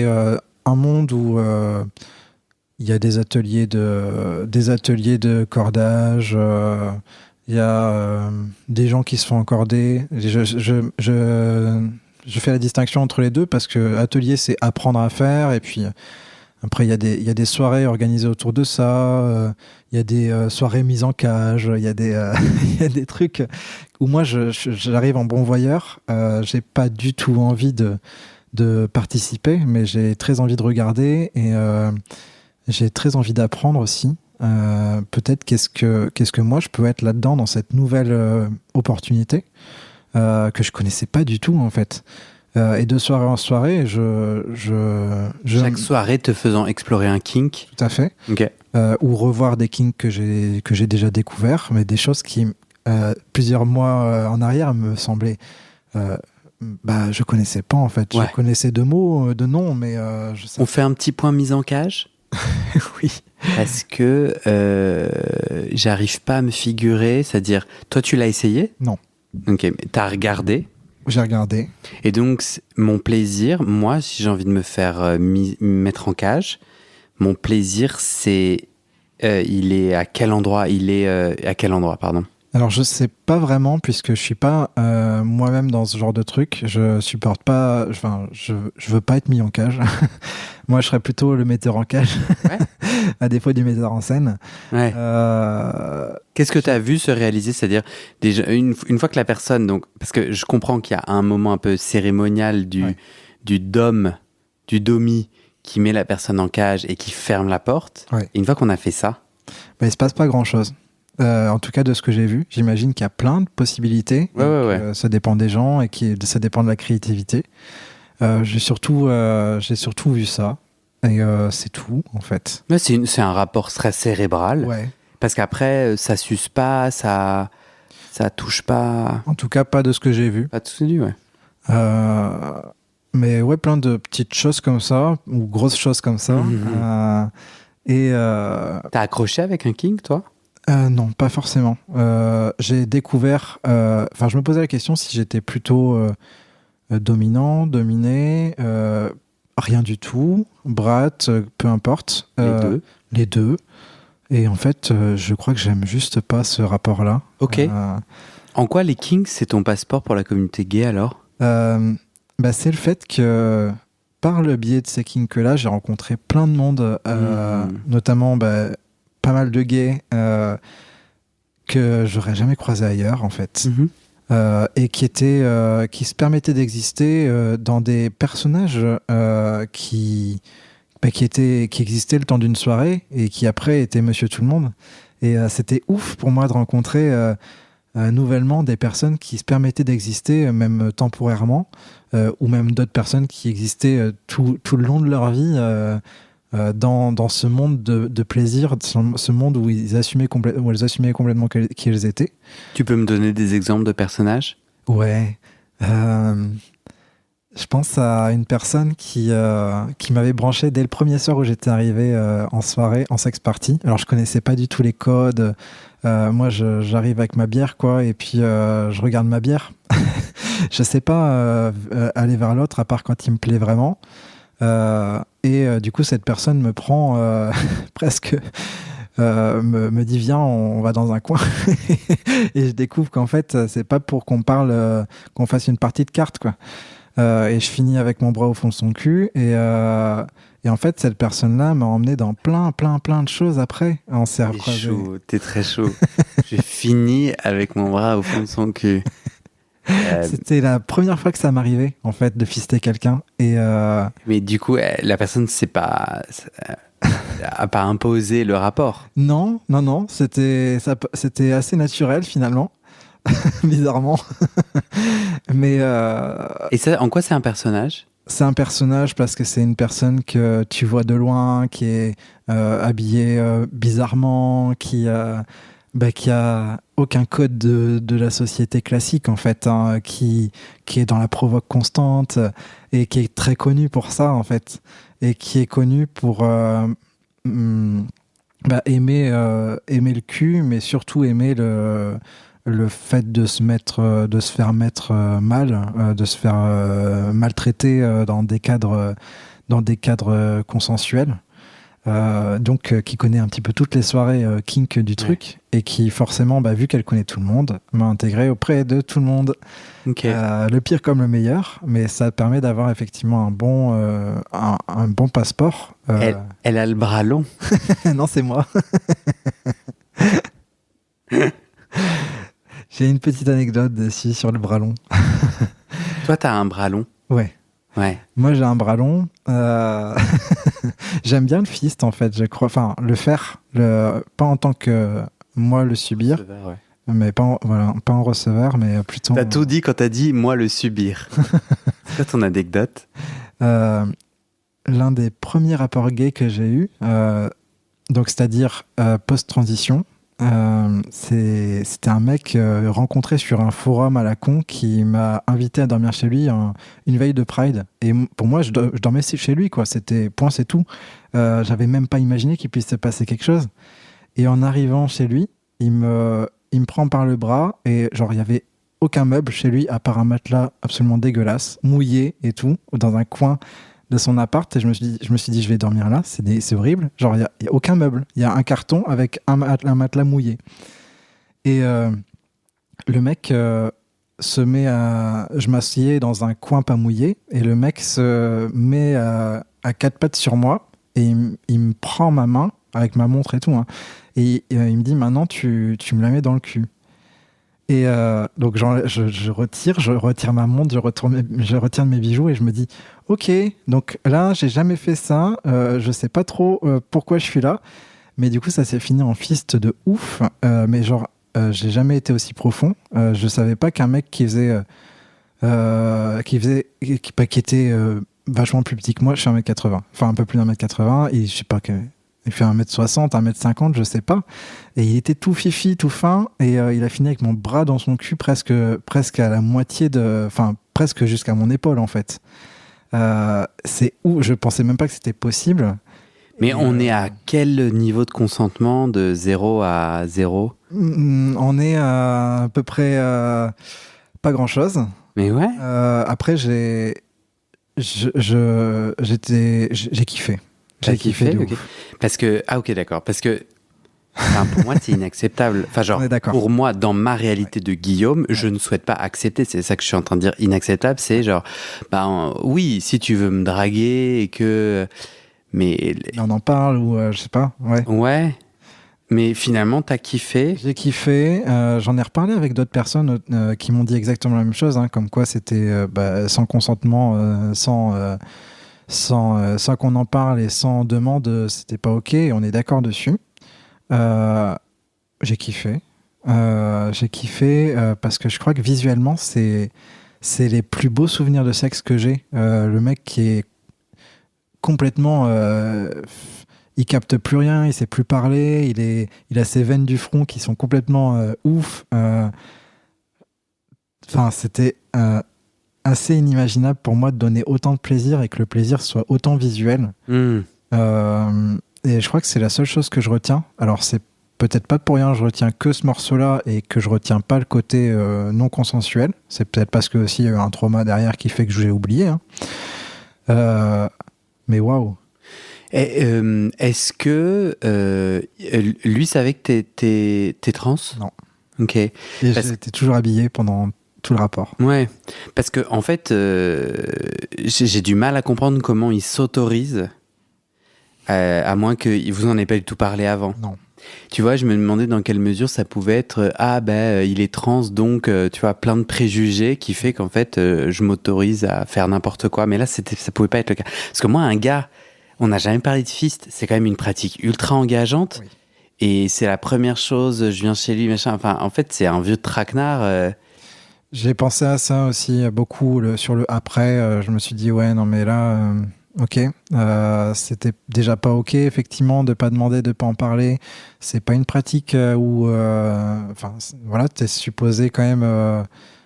un monde où il y a des ateliers de cordage, il y a des gens qui se font encorder. Je fais la distinction entre les deux parce que atelier c'est apprendre à faire et puis après, il y a des soirées organisées autour de ça, il y a des soirées mises en cage, il y a des trucs où moi, j'arrive en bon voyeur, j'ai pas du tout envie de participer, mais j'ai très envie de regarder et j'ai très envie d'apprendre aussi. peut-être qu'est-ce que moi je peux être là-dedans dans cette nouvelle opportunité que je connaissais pas du tout en fait. Et de soirée en soirée, Chaque soirée te faisant explorer un kink. Tout à fait. Ok. Ou revoir des kinks que j'ai déjà découverts, mais des choses qui plusieurs mois en arrière me semblaient je connaissais pas en fait. Ouais. Je connaissais de mots, de noms, mais je sais. On fait un petit point mise en cage. Oui. Parce que j'arrive pas à me figurer, c'est-à-dire, toi tu l'as essayé ? Non. Ok, mais t'as regardé. J'ai regardé. Et donc, mon plaisir, moi, si j'ai envie de me faire mettre en cage, mon plaisir, c'est... il est à quel endroit ? À quel endroit, pardon ? Alors je sais pas vraiment puisque je suis pas moi-même dans ce genre de truc. Je supporte pas. Enfin, je veux pas être mis en cage. Moi, je serais plutôt le metteur en cage, Ouais. à défaut du metteur en scène. Ouais. Qu'est-ce que tu as vu se réaliser ? C'est-à-dire, déjà, une fois que la personne... Donc, parce que je comprends qu'il y a un moment un peu cérémonial du dom, du domi, qui met la personne en cage et qui ferme la porte. Ouais. Et une fois qu'on a fait ça... Il se passe pas grand-chose. En tout cas, de ce que j'ai vu, j'imagine qu'il y a plein de possibilités. Ouais. Ça dépend des gens et ça dépend de la créativité. J'ai surtout vu ça. Et c'est tout, en fait. Mais c'est un rapport très cérébral. Ouais. Parce qu'après, ça suce pas, ça touche pas. En tout cas, pas de ce que j'ai vu. Pas de soucis, ouais. Mais ouais, plein de petites choses comme ça, ou grosses choses comme ça. T'as accroché avec un king, toi ? Non, pas forcément. J'ai découvert... je me posais la question si j'étais plutôt dominant, dominé, rien du tout, brat, peu importe. Les deux. Et en fait, je crois que j'aime juste pas ce rapport-là. Ok. En quoi les kings, c'est ton passeport pour la communauté gay, alors ? C'est le fait que, par le biais de ces kings-là, j'ai rencontré plein de monde, notamment... pas mal de gays que j'aurais jamais croisé ailleurs en fait, et qui se permettaient d'exister dans des personnages qui existaient le temps d'une soirée et qui après étaient Monsieur Tout le Monde. Et c'était ouf pour moi de rencontrer nouvellement des personnes qui se permettaient d'exister même temporairement, ou même d'autres personnes qui existaient tout le long de leur vie. Dans ce monde de plaisir, ce monde où elles assumaient complètement qui elles étaient. Tu peux me donner des exemples de personnages ? Ouais. Je pense à une personne qui m'avait branché dès le premier soir où j'étais arrivé en soirée, en sex party. Alors, je connaissais pas du tout les codes. Moi, j'arrive avec ma bière, quoi, et puis je regarde ma bière. Je sais pas aller vers l'autre, à part quand il me plaît vraiment. Du coup, cette personne me prend presque, me dit viens, on va dans un coin. Et je découvre qu'en fait, c'est pas pour qu'on parle, qu'on fasse une partie de cartes, quoi. Et je finis avec mon bras au fond de son cul. Et en fait, cette personne-là m'a emmené dans plein de choses après. On s'est recroisés. T'es très chaud. J'ai fini avec mon bras au fond de son cul. C'était la première fois que ça m'arrivait, en fait, de fister quelqu'un. Mais du coup, la personne a pas imposé le rapport. Non, c'était assez naturel finalement, bizarrement. Mais et ça, en quoi c'est un personnage ? C'est un personnage parce que c'est une personne que tu vois de loin, qui est habillée bizarrement, qui a aucun code de la société classique en fait, hein, qui est dans la provoque constante et qui est très connu pour ça en fait, et qui est connu pour aimer le cul, mais surtout aimer le fait de se faire mettre mal, de se faire maltraiter dans des cadres consensuels. Donc qui connaît un petit peu toutes les soirées kink du truc, et qui forcément, vu qu'elle connaît tout le monde, m'a intégré auprès de tout le monde. Okay. Le pire comme le meilleur, mais ça permet d'avoir effectivement un bon passeport. Elle a le bras long. Non, c'est moi. J'ai une petite anecdote dessus sur le bras long. Toi, t'as un bras long ? Ouais. Moi, j'ai un bras long. J'aime bien le fist, en fait, je crois. Enfin, le faire, pas en tant que moi le subir, Receveur, ouais. mais pas en receveur, mais plutôt. T'as tout dit quand t'as dit moi le subir. C'est quoi ton anecdote? Euh, L'un des premiers rapports gays que j'ai eu, donc c'est-à-dire post-transition, c'était un mec rencontré sur un forum à la con qui m'a invité à dormir chez lui une veille de Pride. Et pour moi, je dormais chez lui, quoi. C'était point, c'est tout. J'avais même pas imaginé qu'il puisse se passer quelque chose. Et en arrivant chez lui, il me prend par le bras et genre il y avait aucun meuble chez lui à part un matelas absolument dégueulasse, mouillé et tout, dans un coin de son appart. Et je me suis dit je vais dormir là, c'est horrible. Genre il y a aucun meuble, il y a un carton avec un matelas mouillé. Et le mec je m'assieds dans un coin pas mouillé et le mec se met à quatre pattes sur moi et il me prend ma main avec ma montre et tout, hein. Et il me dit maintenant tu me la mets dans le cul. Et donc je retire ma montre, je retire mes bijoux et je me dis ok, donc là j'ai jamais fait ça, je sais pas trop pourquoi je suis là, mais du coup ça s'est fini en fist de ouf, mais genre j'ai jamais été aussi profond, je savais pas qu'un mec qui était vachement plus petit que moi, je suis 1m80, enfin un peu plus d'1m80, et je sais pas que il fait 1m60, 1m50, je sais pas. Et il était tout fifi, tout fin. Et il a fini avec mon bras dans son cul presque à la moitié enfin, presque jusqu'à mon épaule, en fait. C'est où je pensais même pas que c'était possible. Mais Et, on est à quel niveau de consentement de 0 à 0? On est à peu près pas grand-chose. Mais ouais. Après, j'ai kiffé. T'as J'ai kiffé de ok. ouf. Parce que, ok, d'accord. Parce que, enfin, pour moi, c'est inacceptable. Enfin, genre, On est d'accord. pour moi, dans ma réalité de Guillaume, je ne souhaite pas accepter. C'est ça que je suis en train de dire. Inacceptable, c'est genre, oui, si tu veux me draguer et que. Mais On en parle ou je sais pas. Ouais. ouais. Mais finalement, t'as kiffé. J'ai kiffé. J'en ai reparlé avec d'autres personnes qui m'ont dit exactement la même chose, hein, comme quoi c'était sans consentement, sans qu'on en parle et sans demande, c'était pas ok. Et on est d'accord dessus. J'ai kiffé. Parce que je crois que visuellement, c'est les plus beaux souvenirs de sexe que j'ai. Le mec qui est complètement il capte plus rien, il sait plus parler, il a ses veines du front qui sont complètement ouf. Enfin, c'était assez inimaginable pour moi de donner autant de plaisir et que le plaisir soit autant visuel. Et je crois que c'est la seule chose que je retiens. Alors c'est peut-être pas pour rien, je retiens que ce morceau-là et que je retiens pas le côté non consensuel. C'est peut-être parce que aussi il y a eu un trauma derrière qui fait que j'ai oublié, hein. Mais waouh. Est-ce que lui savait que t'es trans? Non. Ok. Et j'étais toujours habillé pendant tout le rapport. Ouais, parce que en fait, j'ai du mal à comprendre comment il s'autorise, à moins que vous en ayez pas du tout parlé avant. Non. Tu vois, je me demandais dans quelle mesure ça pouvait être il est trans, donc tu vois, plein de préjugés qui fait qu'en fait je m'autorise à faire n'importe quoi. Mais là, ça pouvait pas être le cas. Parce que moi, un gars, on n'a jamais parlé de fist, c'est quand même une pratique ultra engageante. Oui. Et c'est la première chose, je viens chez lui, machin. Enfin, en fait, c'est un vieux traquenard. J'ai pensé à ça aussi beaucoup sur le après. Je me suis dit ouais non mais là ok, c'était déjà pas ok effectivement de pas demander, de pas en parler. C'est pas une pratique où enfin voilà, t'es supposé quand même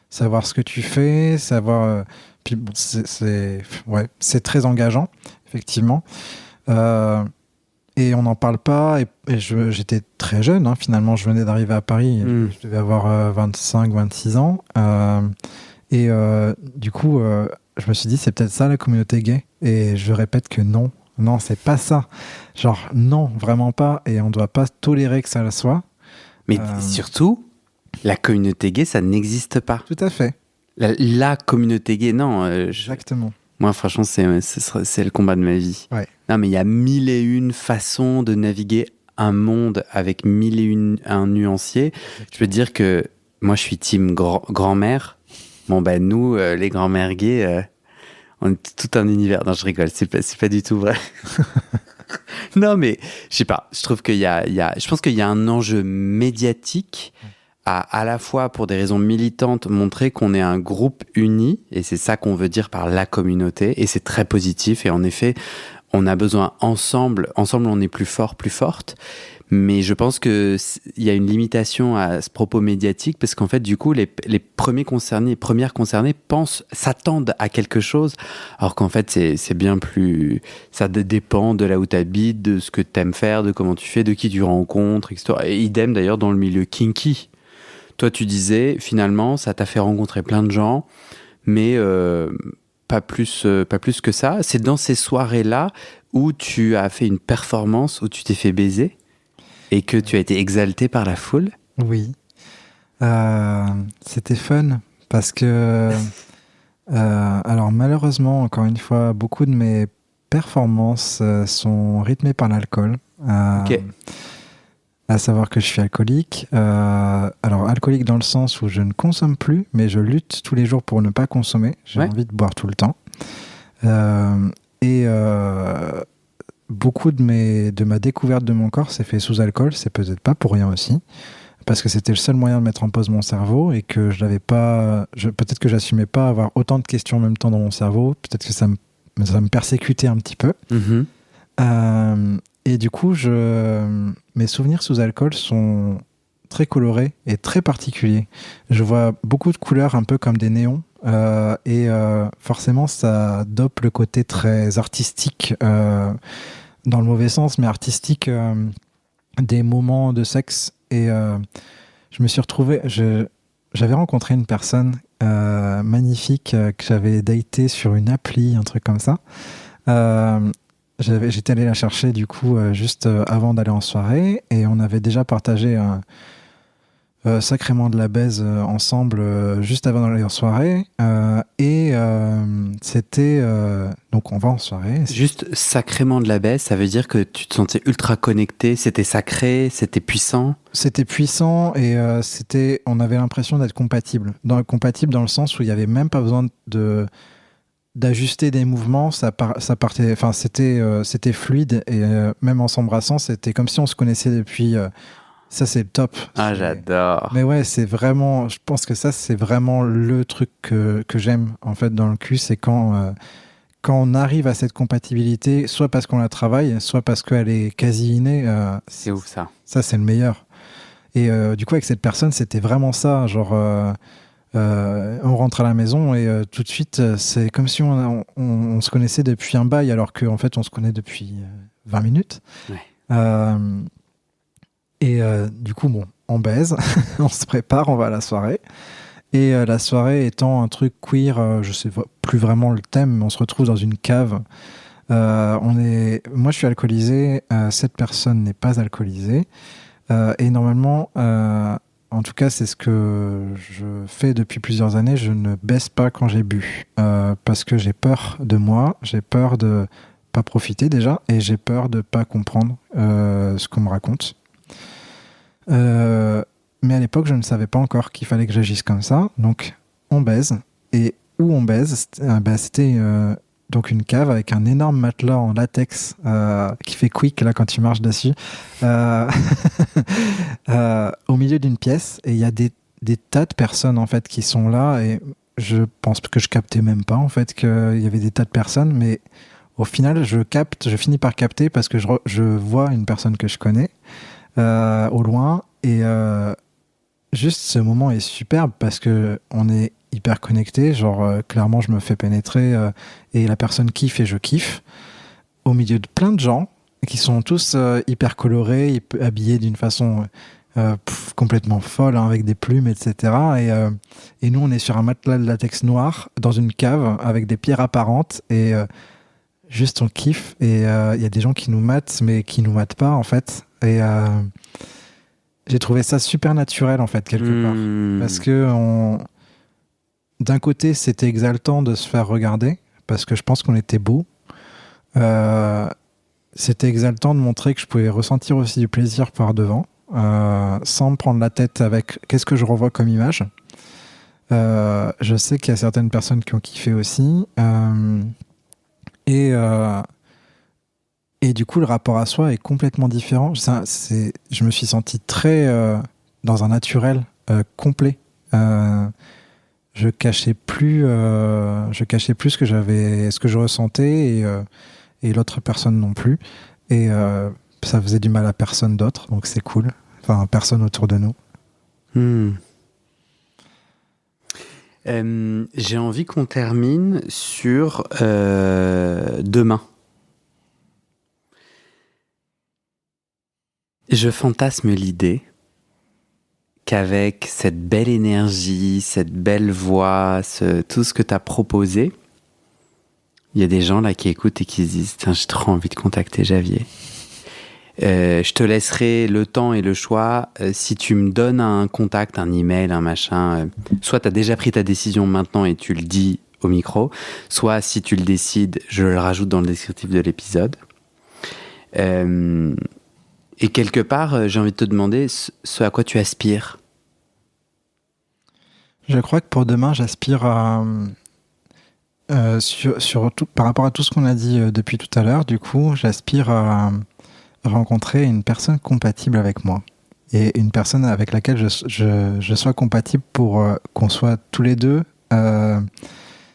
savoir ce que tu fais, savoir. Puis bon, c'est très engageant effectivement. Et on n'en parle pas. Et j'étais très jeune, hein, finalement. Je venais d'arriver à Paris. Je devais avoir 25, 26 ans. Du coup, je me suis dit, c'est peut-être ça la communauté gay. Et je répète que non. Non, c'est pas ça. Genre, non, vraiment pas. Et on ne doit pas tolérer que ça le soit. Mais surtout, la communauté gay, ça n'existe pas. Tout à fait. La communauté gay, non. Exactement. Moi, franchement, c'est le combat de ma vie. Ouais. Non, mais il y a 1001 façons de naviguer un monde avec 1001 nuanciers. Je peux te dire que moi, je suis team grand-mère. Bon, ben nous, les grand-mères gays, On est tout un univers. Non, je rigole, c'est pas du tout vrai. Non, mais je sais pas. Je trouve je pense qu'il y a un enjeu médiatique à la fois pour des raisons militantes, montrer qu'on est un groupe uni, et c'est ça qu'on veut dire par la communauté, et c'est très positif. Et en effet, on a besoin ensemble on est plus fort, plus forte. Mais je pense qu'il y a une limitation à ce propos médiatique parce qu'en fait, du coup, les premiers concernés, les premières concernées s'attendent à quelque chose, alors qu'en fait, c'est bien plus... Ça dépend de là où tu habites, de ce que tu aimes faire, de comment tu fais, de qui tu rencontres, etc. Et idem d'ailleurs dans le milieu kinky. Toi, tu disais, finalement, ça t'a fait rencontrer plein de gens, mais pas plus que ça. C'est dans ces soirées-là où tu as fait une performance, où tu t'es fait baiser et que tu as été exalté par la foule. Oui. C'était fun parce que, alors malheureusement, encore une fois, beaucoup de mes performances sont rythmées par l'alcool. Ok. À savoir que je suis alcoolique. Alors alcoolique dans le sens où je ne consomme plus, mais je lutte tous les jours pour ne pas consommer. J'ai envie de boire tout le temps. Beaucoup de ma découverte de mon corps s'est fait sous alcool. C'est peut-être pas pour rien aussi, parce que c'était le seul moyen de mettre en pause mon cerveau et que je n'avais pas. Peut-être que j'assumais pas avoir autant de questions en même temps dans mon cerveau. Peut-être que ça me persécutait un petit peu. Et du coup, mes souvenirs sous alcool sont très colorés et très particuliers. Je vois beaucoup de couleurs un peu comme des néons. Forcément, ça dope le côté très artistique, dans le mauvais sens, mais artistique, des moments de sexe. Et je me suis retrouvé... J'avais rencontré une personne magnifique que j'avais datée sur une appli, un truc comme ça. J'étais allé la chercher du coup juste avant d'aller en soirée et on avait déjà partagé sacrément de la baise ensemble juste avant d'aller en soirée c'était donc on va en soirée. Juste sacrément de la baisse, ça veut dire que tu te sentais ultra connecté, c'était sacré, c'était puissant. C'était puissant et on avait l'impression d'être compatible dans le sens où il y avait même pas besoin d'ajuster des mouvements, ça partait, enfin c'était fluide et même en s'embrassant, c'était comme si on se connaissait depuis. Ça c'est le top. J'adore. Mais ouais, c'est vraiment. Je pense que ça c'est vraiment le truc que j'aime en fait dans le cul, c'est quand on arrive à cette compatibilité, soit parce qu'on la travaille, soit parce qu'elle est quasi innée. C'est ouf ça. Ça c'est le meilleur. Et du coup avec cette personne, c'était vraiment ça, genre. On rentre à la maison et tout de suite, c'est comme si on se connaissait depuis un bail, alors qu'en fait, on se connaît depuis 20 minutes. Ouais. Du coup, bon, on baise, on se prépare, on va à la soirée. Et la soirée étant un truc queer, je sais plus vraiment le thème, mais on se retrouve dans une cave. Moi, je suis alcoolisé, cette personne n'est pas alcoolisée. Et normalement... en tout cas, c'est ce que je fais depuis plusieurs années. Je ne baisse pas quand j'ai bu. Parce que j'ai peur de moi, j'ai peur de pas profiter déjà, et j'ai peur de pas comprendre ce qu'on me raconte. Mais à l'époque, je ne savais pas encore qu'il fallait que j'agisse comme ça. Donc, on baise. Et où on baise, c'était donc une cave avec un énorme matelas en latex qui fait quick là quand tu marches dessus au milieu d'une pièce, et il y a des tas de personnes en fait qui sont là, et je pense que je captais même pas en fait qu'il y avait des tas de personnes, mais au final je finis par capter parce que je vois une personne que je connais au loin, et juste ce moment est superbe parce que on est hyper connecté, genre clairement je me fais pénétrer et la personne kiffe et je kiffe au milieu de plein de gens qui sont tous hyper colorés, habillés d'une façon complètement folle, hein, avec des plumes, etc. Et nous on est sur un matelas de latex noir dans une cave avec des pierres apparentes, et juste on kiffe, et il y a des gens qui nous matent mais qui nous matent pas en fait, et j'ai trouvé ça super naturel en fait quelque part, parce que d'un côté, c'était exaltant de se faire regarder, parce que je pense qu'on était beaux. C'était exaltant de montrer que je pouvais ressentir aussi du plaisir par devant, sans me prendre la tête avec qu'est-ce que je revois comme image. Je sais qu'il y a certaines personnes qui ont kiffé aussi. Et, euh, et du coup, le rapport à soi est complètement différent. Je me suis senti très dans un naturel complet. Je cachais plus ce que je ressentais et l'autre personne non plus. Et ça faisait du mal à personne d'autre, donc c'est cool. Enfin, personne autour de nous. J'ai envie qu'on termine sur demain. Je fantasme l'idée qu'avec cette belle énergie, cette belle voix, tout ce que tu as proposé, il y a des gens là qui écoutent et qui se disent « Tiens, j'ai trop envie de contacter Javier ». Je te laisserai le temps et le choix. Si tu me donnes un contact, un email, un machin, soit tu as déjà pris ta décision maintenant et tu le dis au micro, soit si tu le décides, je le rajoute dans le descriptif de l'épisode. Et quelque part, j'ai envie de te demander ce à quoi tu aspires. Je crois que pour demain, j'aspire à... par rapport à tout ce qu'on a dit depuis tout à l'heure, du coup, j'aspire à rencontrer une personne compatible avec moi et une personne avec laquelle je sois compatible pour qu'on soit tous les deux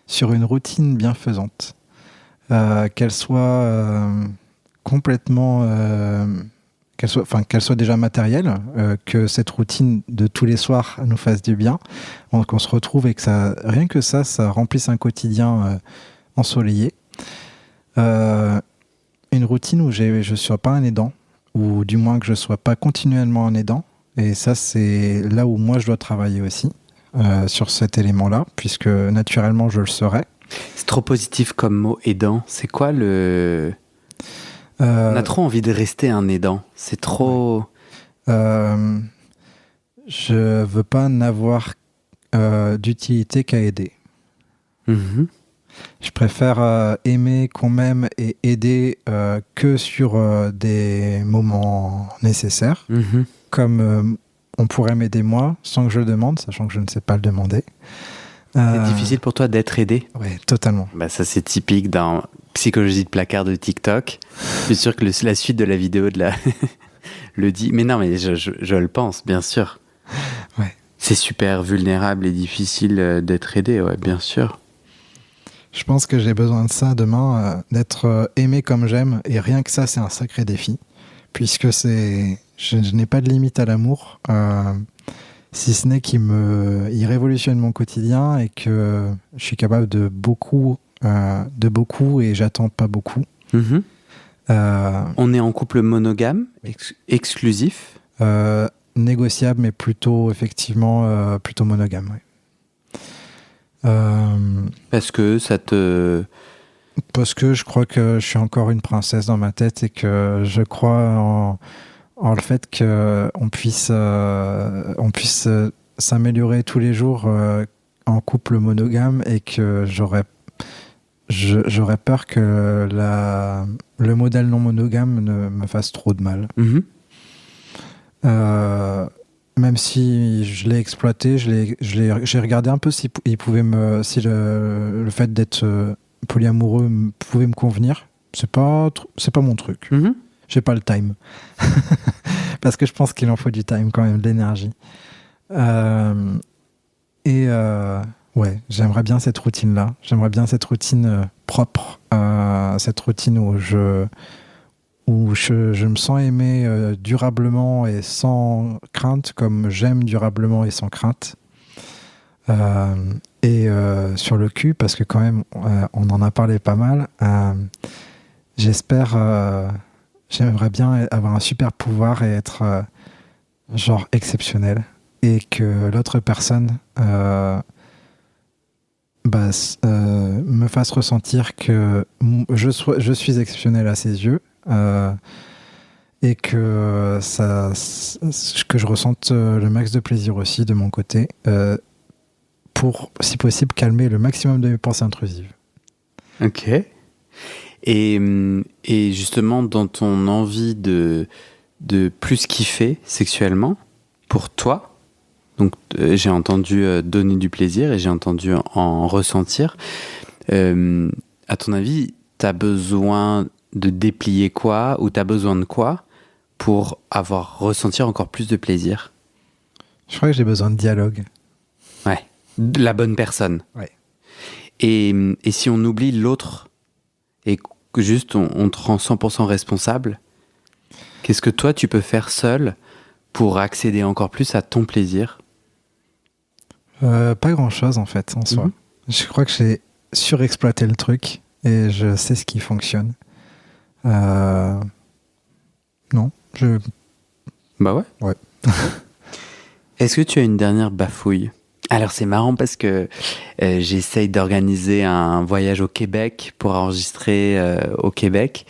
sur une routine bienfaisante. Qu'elle soit complètement... qu'elle soit déjà matérielle, que cette routine de tous les soirs nous fasse du bien, qu'on se retrouve et que rien que ça remplisse un quotidien ensoleillé. Une routine où je ne sois pas un aidant, ou du moins que je ne sois pas continuellement un aidant. Et ça, c'est là où moi, je dois travailler aussi, sur cet élément-là, puisque naturellement, je le serai. C'est trop positif comme mot, aidant. C'est quoi le... On a trop envie de rester un aidant. C'est trop... Je veux pas n'avoir d'utilité qu'à aider. Mm-hmm. Je préfère aimer qu'on m'aime et aider que sur des moments nécessaires, comme on pourrait m'aider moi sans que je le demande, sachant que je ne sais pas le demander. C'est difficile pour toi d'être aidé ? Oui, totalement. Bah ça, c'est typique d'un psychologie de placard de TikTok. Je suis sûr que la suite de la vidéo le dit. Mais non, mais je le pense, bien sûr. Ouais. C'est super vulnérable et difficile d'être aidé, ouais, bien sûr. Je pense que j'ai besoin de ça demain, d'être aimé comme j'aime. Et rien que ça, c'est un sacré défi. Puisque je n'ai pas de limite à l'amour. Si ce n'est qu'il révolutionne mon quotidien et que je suis capable de beaucoup et j'attends pas beaucoup. Mm-hmm. On est en couple monogame, exclusif, négociable, mais plutôt effectivement plutôt monogame. Ouais. Parce que parce que je crois que je suis encore une princesse dans ma tête et que je crois en le fait qu'on puisse s'améliorer tous les jours en couple monogame et que j'aurais peur que le modèle non monogame ne me fasse trop de mal. Mm-hmm. Même si je l'ai exploité, j'ai regardé un peu si le fait d'être polyamoureux pouvait me convenir. C'est pas mon truc. Mm-hmm. J'ai pas le time. Parce que je pense qu'il en faut du time quand même, de l'énergie. Ouais, j'aimerais bien cette routine-là. J'aimerais bien cette routine propre. Cette routine où je me sens aimé durablement et sans crainte, comme j'aime durablement et sans crainte. Sur le cul, parce que quand même, on en a parlé pas mal. J'aimerais bien avoir un super pouvoir et être genre exceptionnel. Et que l'autre personne me fasse ressentir que je suis exceptionnel à ses yeux. Et que je ressente le max de plaisir aussi de mon côté pour, si possible, calmer le maximum de mes pensées intrusives. Ok. Et justement, dans ton envie de plus kiffer sexuellement, pour toi, Donc, j'ai entendu donner du plaisir et j'ai entendu en ressentir. À ton avis, t'as besoin de déplier quoi ou t'as besoin de quoi pour ressentir encore plus de plaisir? Je crois que j'ai besoin de dialogue. Ouais. La bonne personne. Ouais. Et si on oublie l'autre et que juste on te rend 100% responsable, qu'est-ce que toi tu peux faire seul pour accéder encore plus à ton plaisir? Pas grand-chose en fait en soi. Je crois que j'ai surexploité le truc et je sais ce qui fonctionne. Non, Bah ouais. Ouais. Est-ce que tu as une dernière bafouille? Alors c'est marrant parce que j'essaye d'organiser un voyage au Québec pour enregistrer au Québec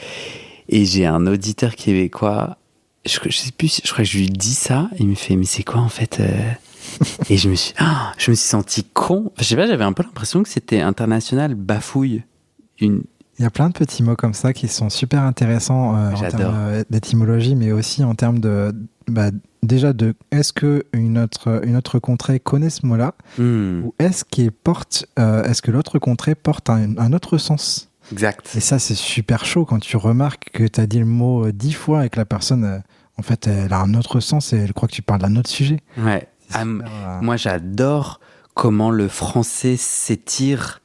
et j'ai un auditeur québécois, je sais plus, je crois que je lui dis ça, il me fait mais c'est quoi en fait et je me suis senti con. Je sais pas, j'avais un peu l'impression que c'était international bafouille. Il y a plein de petits mots comme ça qui sont super intéressants en termes d'étymologie, mais aussi en termes de déjà de est-ce que une autre contrée connaît ce mot-là ou est-ce que l'autre contrée porte un autre sens. Exact. Et ça c'est super chaud quand tu remarques que tu as dit le mot 10 fois et que la personne en fait elle a un autre sens et elle croit que tu parles d'un autre sujet. Ouais. Moi j'adore comment le français s'étire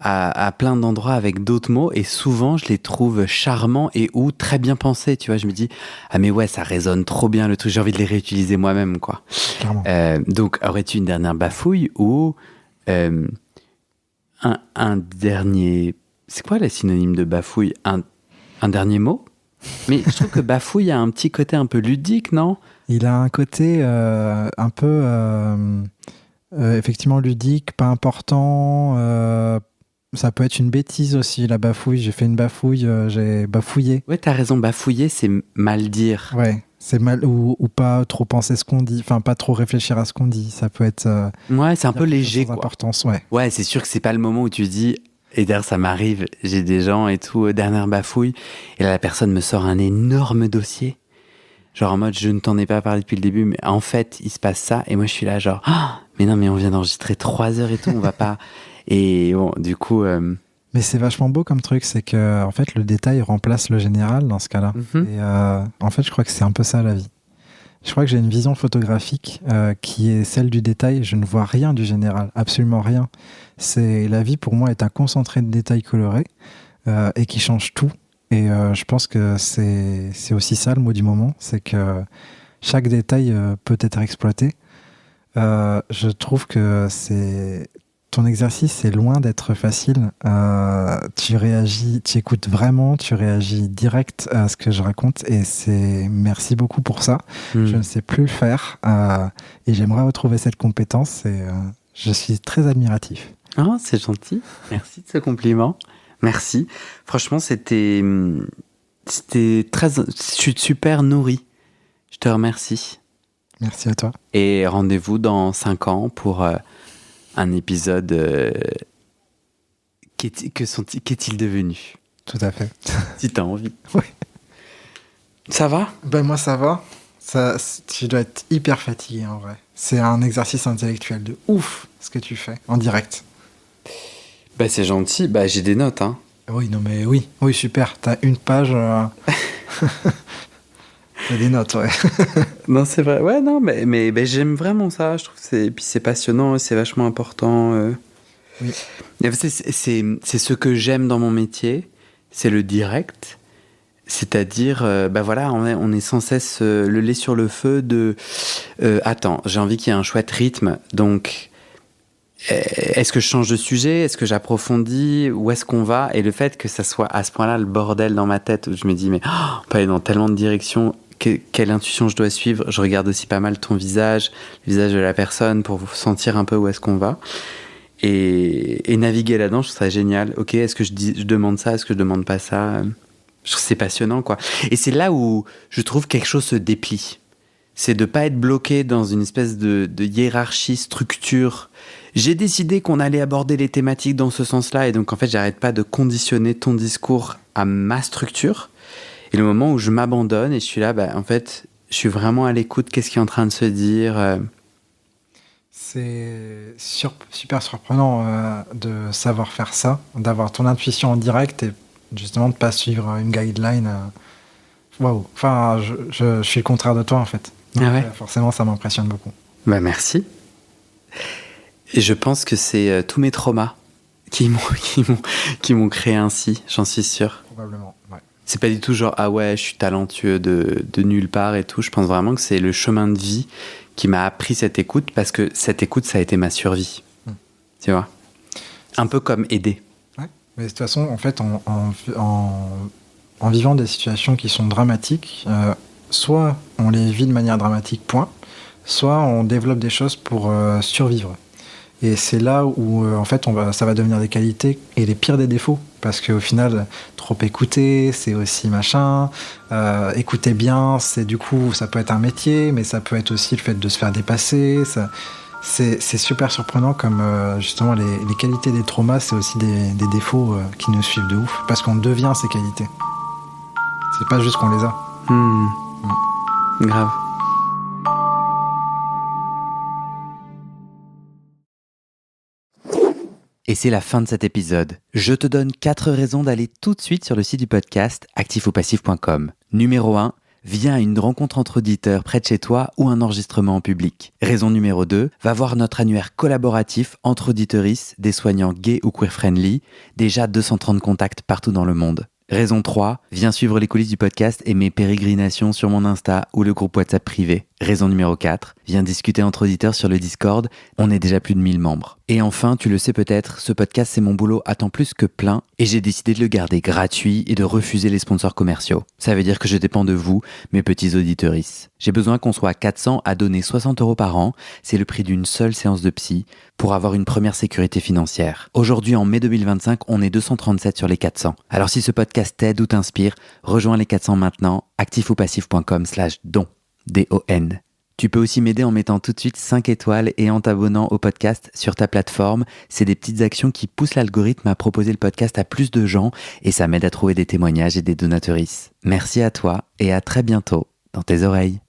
à plein d'endroits avec d'autres mots et souvent je les trouve charmants et ou très bien pensés, tu vois. Je me dis ah mais ouais, ça résonne trop bien le truc, j'ai envie de les réutiliser moi-même, quoi. Clairement. Donc aurais-tu une dernière bafouille ou un dernier, c'est quoi la synonyme de bafouille, un dernier mot? Mais je trouve que bafouille a un petit côté un peu ludique, non? Il a un côté un peu effectivement ludique, pas important. Ça peut être une bêtise aussi, la bafouille. J'ai fait une bafouille, j'ai bafouillé. Ouais, t'as raison, bafouiller, c'est mal dire. Ouais, c'est mal, ou pas trop penser ce qu'on dit, enfin pas trop réfléchir à ce qu'on dit. Ça peut être. Ouais, c'est un peu léger, quoi. Importance, ouais. Ouais, c'est sûr que c'est pas le moment où tu dis, et d'ailleurs ça m'arrive, j'ai des gens et tout, dernière bafouille, et là la personne me sort un énorme dossier. Genre en mode, je ne t'en ai pas parlé depuis le début, mais en fait, il se passe ça, et moi je suis là genre, ah, mais non, mais on vient d'enregistrer 3 heures et tout, on va pas... Et bon, du coup... Mais c'est vachement beau comme truc, c'est que en fait le détail remplace le général dans ce cas-là. Et en fait, je crois que c'est un peu ça la vie. Je crois que j'ai une vision photographique qui est celle du détail. Je ne vois rien du général, absolument rien. La vie pour moi est un concentré de détails colorés et qui change tout. Et je pense que c'est aussi ça le mot du moment, c'est que chaque détail peut être exploité. Je trouve que ton exercice est loin d'être facile. Tu réagis, tu écoutes vraiment, tu réagis direct à ce que je raconte et merci beaucoup pour ça. Je ne sais plus le faire et j'aimerais retrouver cette compétence et je suis très admiratif. Oh, c'est gentil. Merci de ce compliment. Merci. Franchement, c'était très... Je suis super nourri. Je te remercie. Merci à toi. Et rendez-vous dans 5 ans pour un épisode... Qu'est-il devenu? Tout à fait. Si t'as envie. Oui. Ça va? Ben moi, ça va. Tu dois être hyper fatigué, en vrai. C'est un exercice intellectuel de ouf, ce que tu fais, en direct. Bah, c'est gentil. Bah, j'ai des notes, hein. Oui, non, mais oui. Oui, super. T'as une page... T'as des notes, ouais. Non, c'est vrai. Ouais, non, mais j'aime vraiment ça. Je trouve que puis c'est passionnant, c'est vachement important. Oui. C'est ce que j'aime dans mon métier, c'est le direct. C'est-à-dire, bah voilà, on est sans cesse le lait sur le feu de attends, j'ai envie qu'il y ait un chouette rythme, donc est-ce que je change de sujet, est-ce que j'approfondis, où est-ce qu'on va? Et le fait que ça soit à ce point-là le bordel dans ma tête, où je me dis, mais on peut aller dans tellement de directions, quelle intuition je dois suivre? Je regarde aussi pas mal ton visage, le visage de la personne, pour sentir un peu où est-ce qu'on va. Et naviguer là-dedans, je trouve ça génial. Ok, est-ce que je demande ça, est-ce que je demande pas ça? Je trouve que c'est passionnant, quoi. Et c'est là où je trouve quelque chose se déplie. C'est de pas être bloqué dans une espèce de hiérarchie, structure. J'ai décidé qu'on allait aborder les thématiques dans ce sens-là, et donc en fait, j'arrête pas de conditionner ton discours à ma structure. Et le moment où je m'abandonne et je suis là, bah, en fait, je suis vraiment à l'écoute. Qu'est-ce qui est en train de se dire? C'est super surprenant de savoir faire ça, d'avoir ton intuition en direct et justement de pas suivre une guideline. Waouh. Enfin, je suis le contraire de toi en fait. Donc, forcément, ça m'impressionne beaucoup. Bah merci. Et je pense que c'est tous mes traumas qui m'ont créé ainsi, j'en suis sûr. Probablement, ouais. C'est pas du tout genre ah ouais, je suis talentueux de nulle part et tout. Je pense vraiment que c'est le chemin de vie qui m'a appris cette écoute, parce que cette écoute, ça a été ma survie. Tu vois, un peu comme aider. Ouais. Mais de toute façon, en fait, en vivant des situations qui sont dramatiques, soit on les vit de manière dramatique, point, soit on développe des choses pour survivre. Et c'est là où, en fait, ça va devenir des qualités et les pires des défauts. Parce qu'au final, trop écouter, c'est aussi machin. Écouter bien, c'est du coup, ça peut être un métier, mais ça peut être aussi le fait de se faire dépasser. C'est super surprenant comme, justement, les qualités des traumas, c'est aussi des défauts qui nous suivent de ouf. Parce qu'on devient ces qualités. C'est pas juste qu'on les a. Grave. Et c'est la fin de cet épisode. Je te donne 4 raisons d'aller tout de suite sur le site du podcast actifopassif.com. Numéro 1, viens à une rencontre entre auditeurs près de chez toi ou un enregistrement en public. Raison numéro 2, va voir notre annuaire collaboratif entre auditeuristes, des soignants gays ou queer-friendly, déjà 230 contacts partout dans le monde. Raison 3, viens suivre les coulisses du podcast et mes pérégrinations sur mon Insta ou le groupe WhatsApp privé. Raison numéro 4, viens discuter entre auditeurs sur le Discord, on est déjà plus de 1000 membres. Et enfin, tu le sais peut-être, ce podcast c'est mon boulot à temps plus que plein et j'ai décidé de le garder gratuit et de refuser les sponsors commerciaux. Ça veut dire que je dépends de vous, mes petits auditeuristes. J'ai besoin qu'on soit 400 à donner 60 € par an, c'est le prix d'une seule séance de psy, pour avoir une première sécurité financière. Aujourd'hui, en mai 2025, on est 237 sur les 400. Alors si ce podcast t'aide ou t'inspire, rejoins les 400 maintenant, actifopassif.com/don. D-O-N. Tu peux aussi m'aider en mettant tout de suite 5 étoiles et en t'abonnant au podcast sur ta plateforme. C'est des petites actions qui poussent l'algorithme à proposer le podcast à plus de gens et ça m'aide à trouver des témoignages et des donateurices. Merci à toi et à très bientôt dans tes oreilles.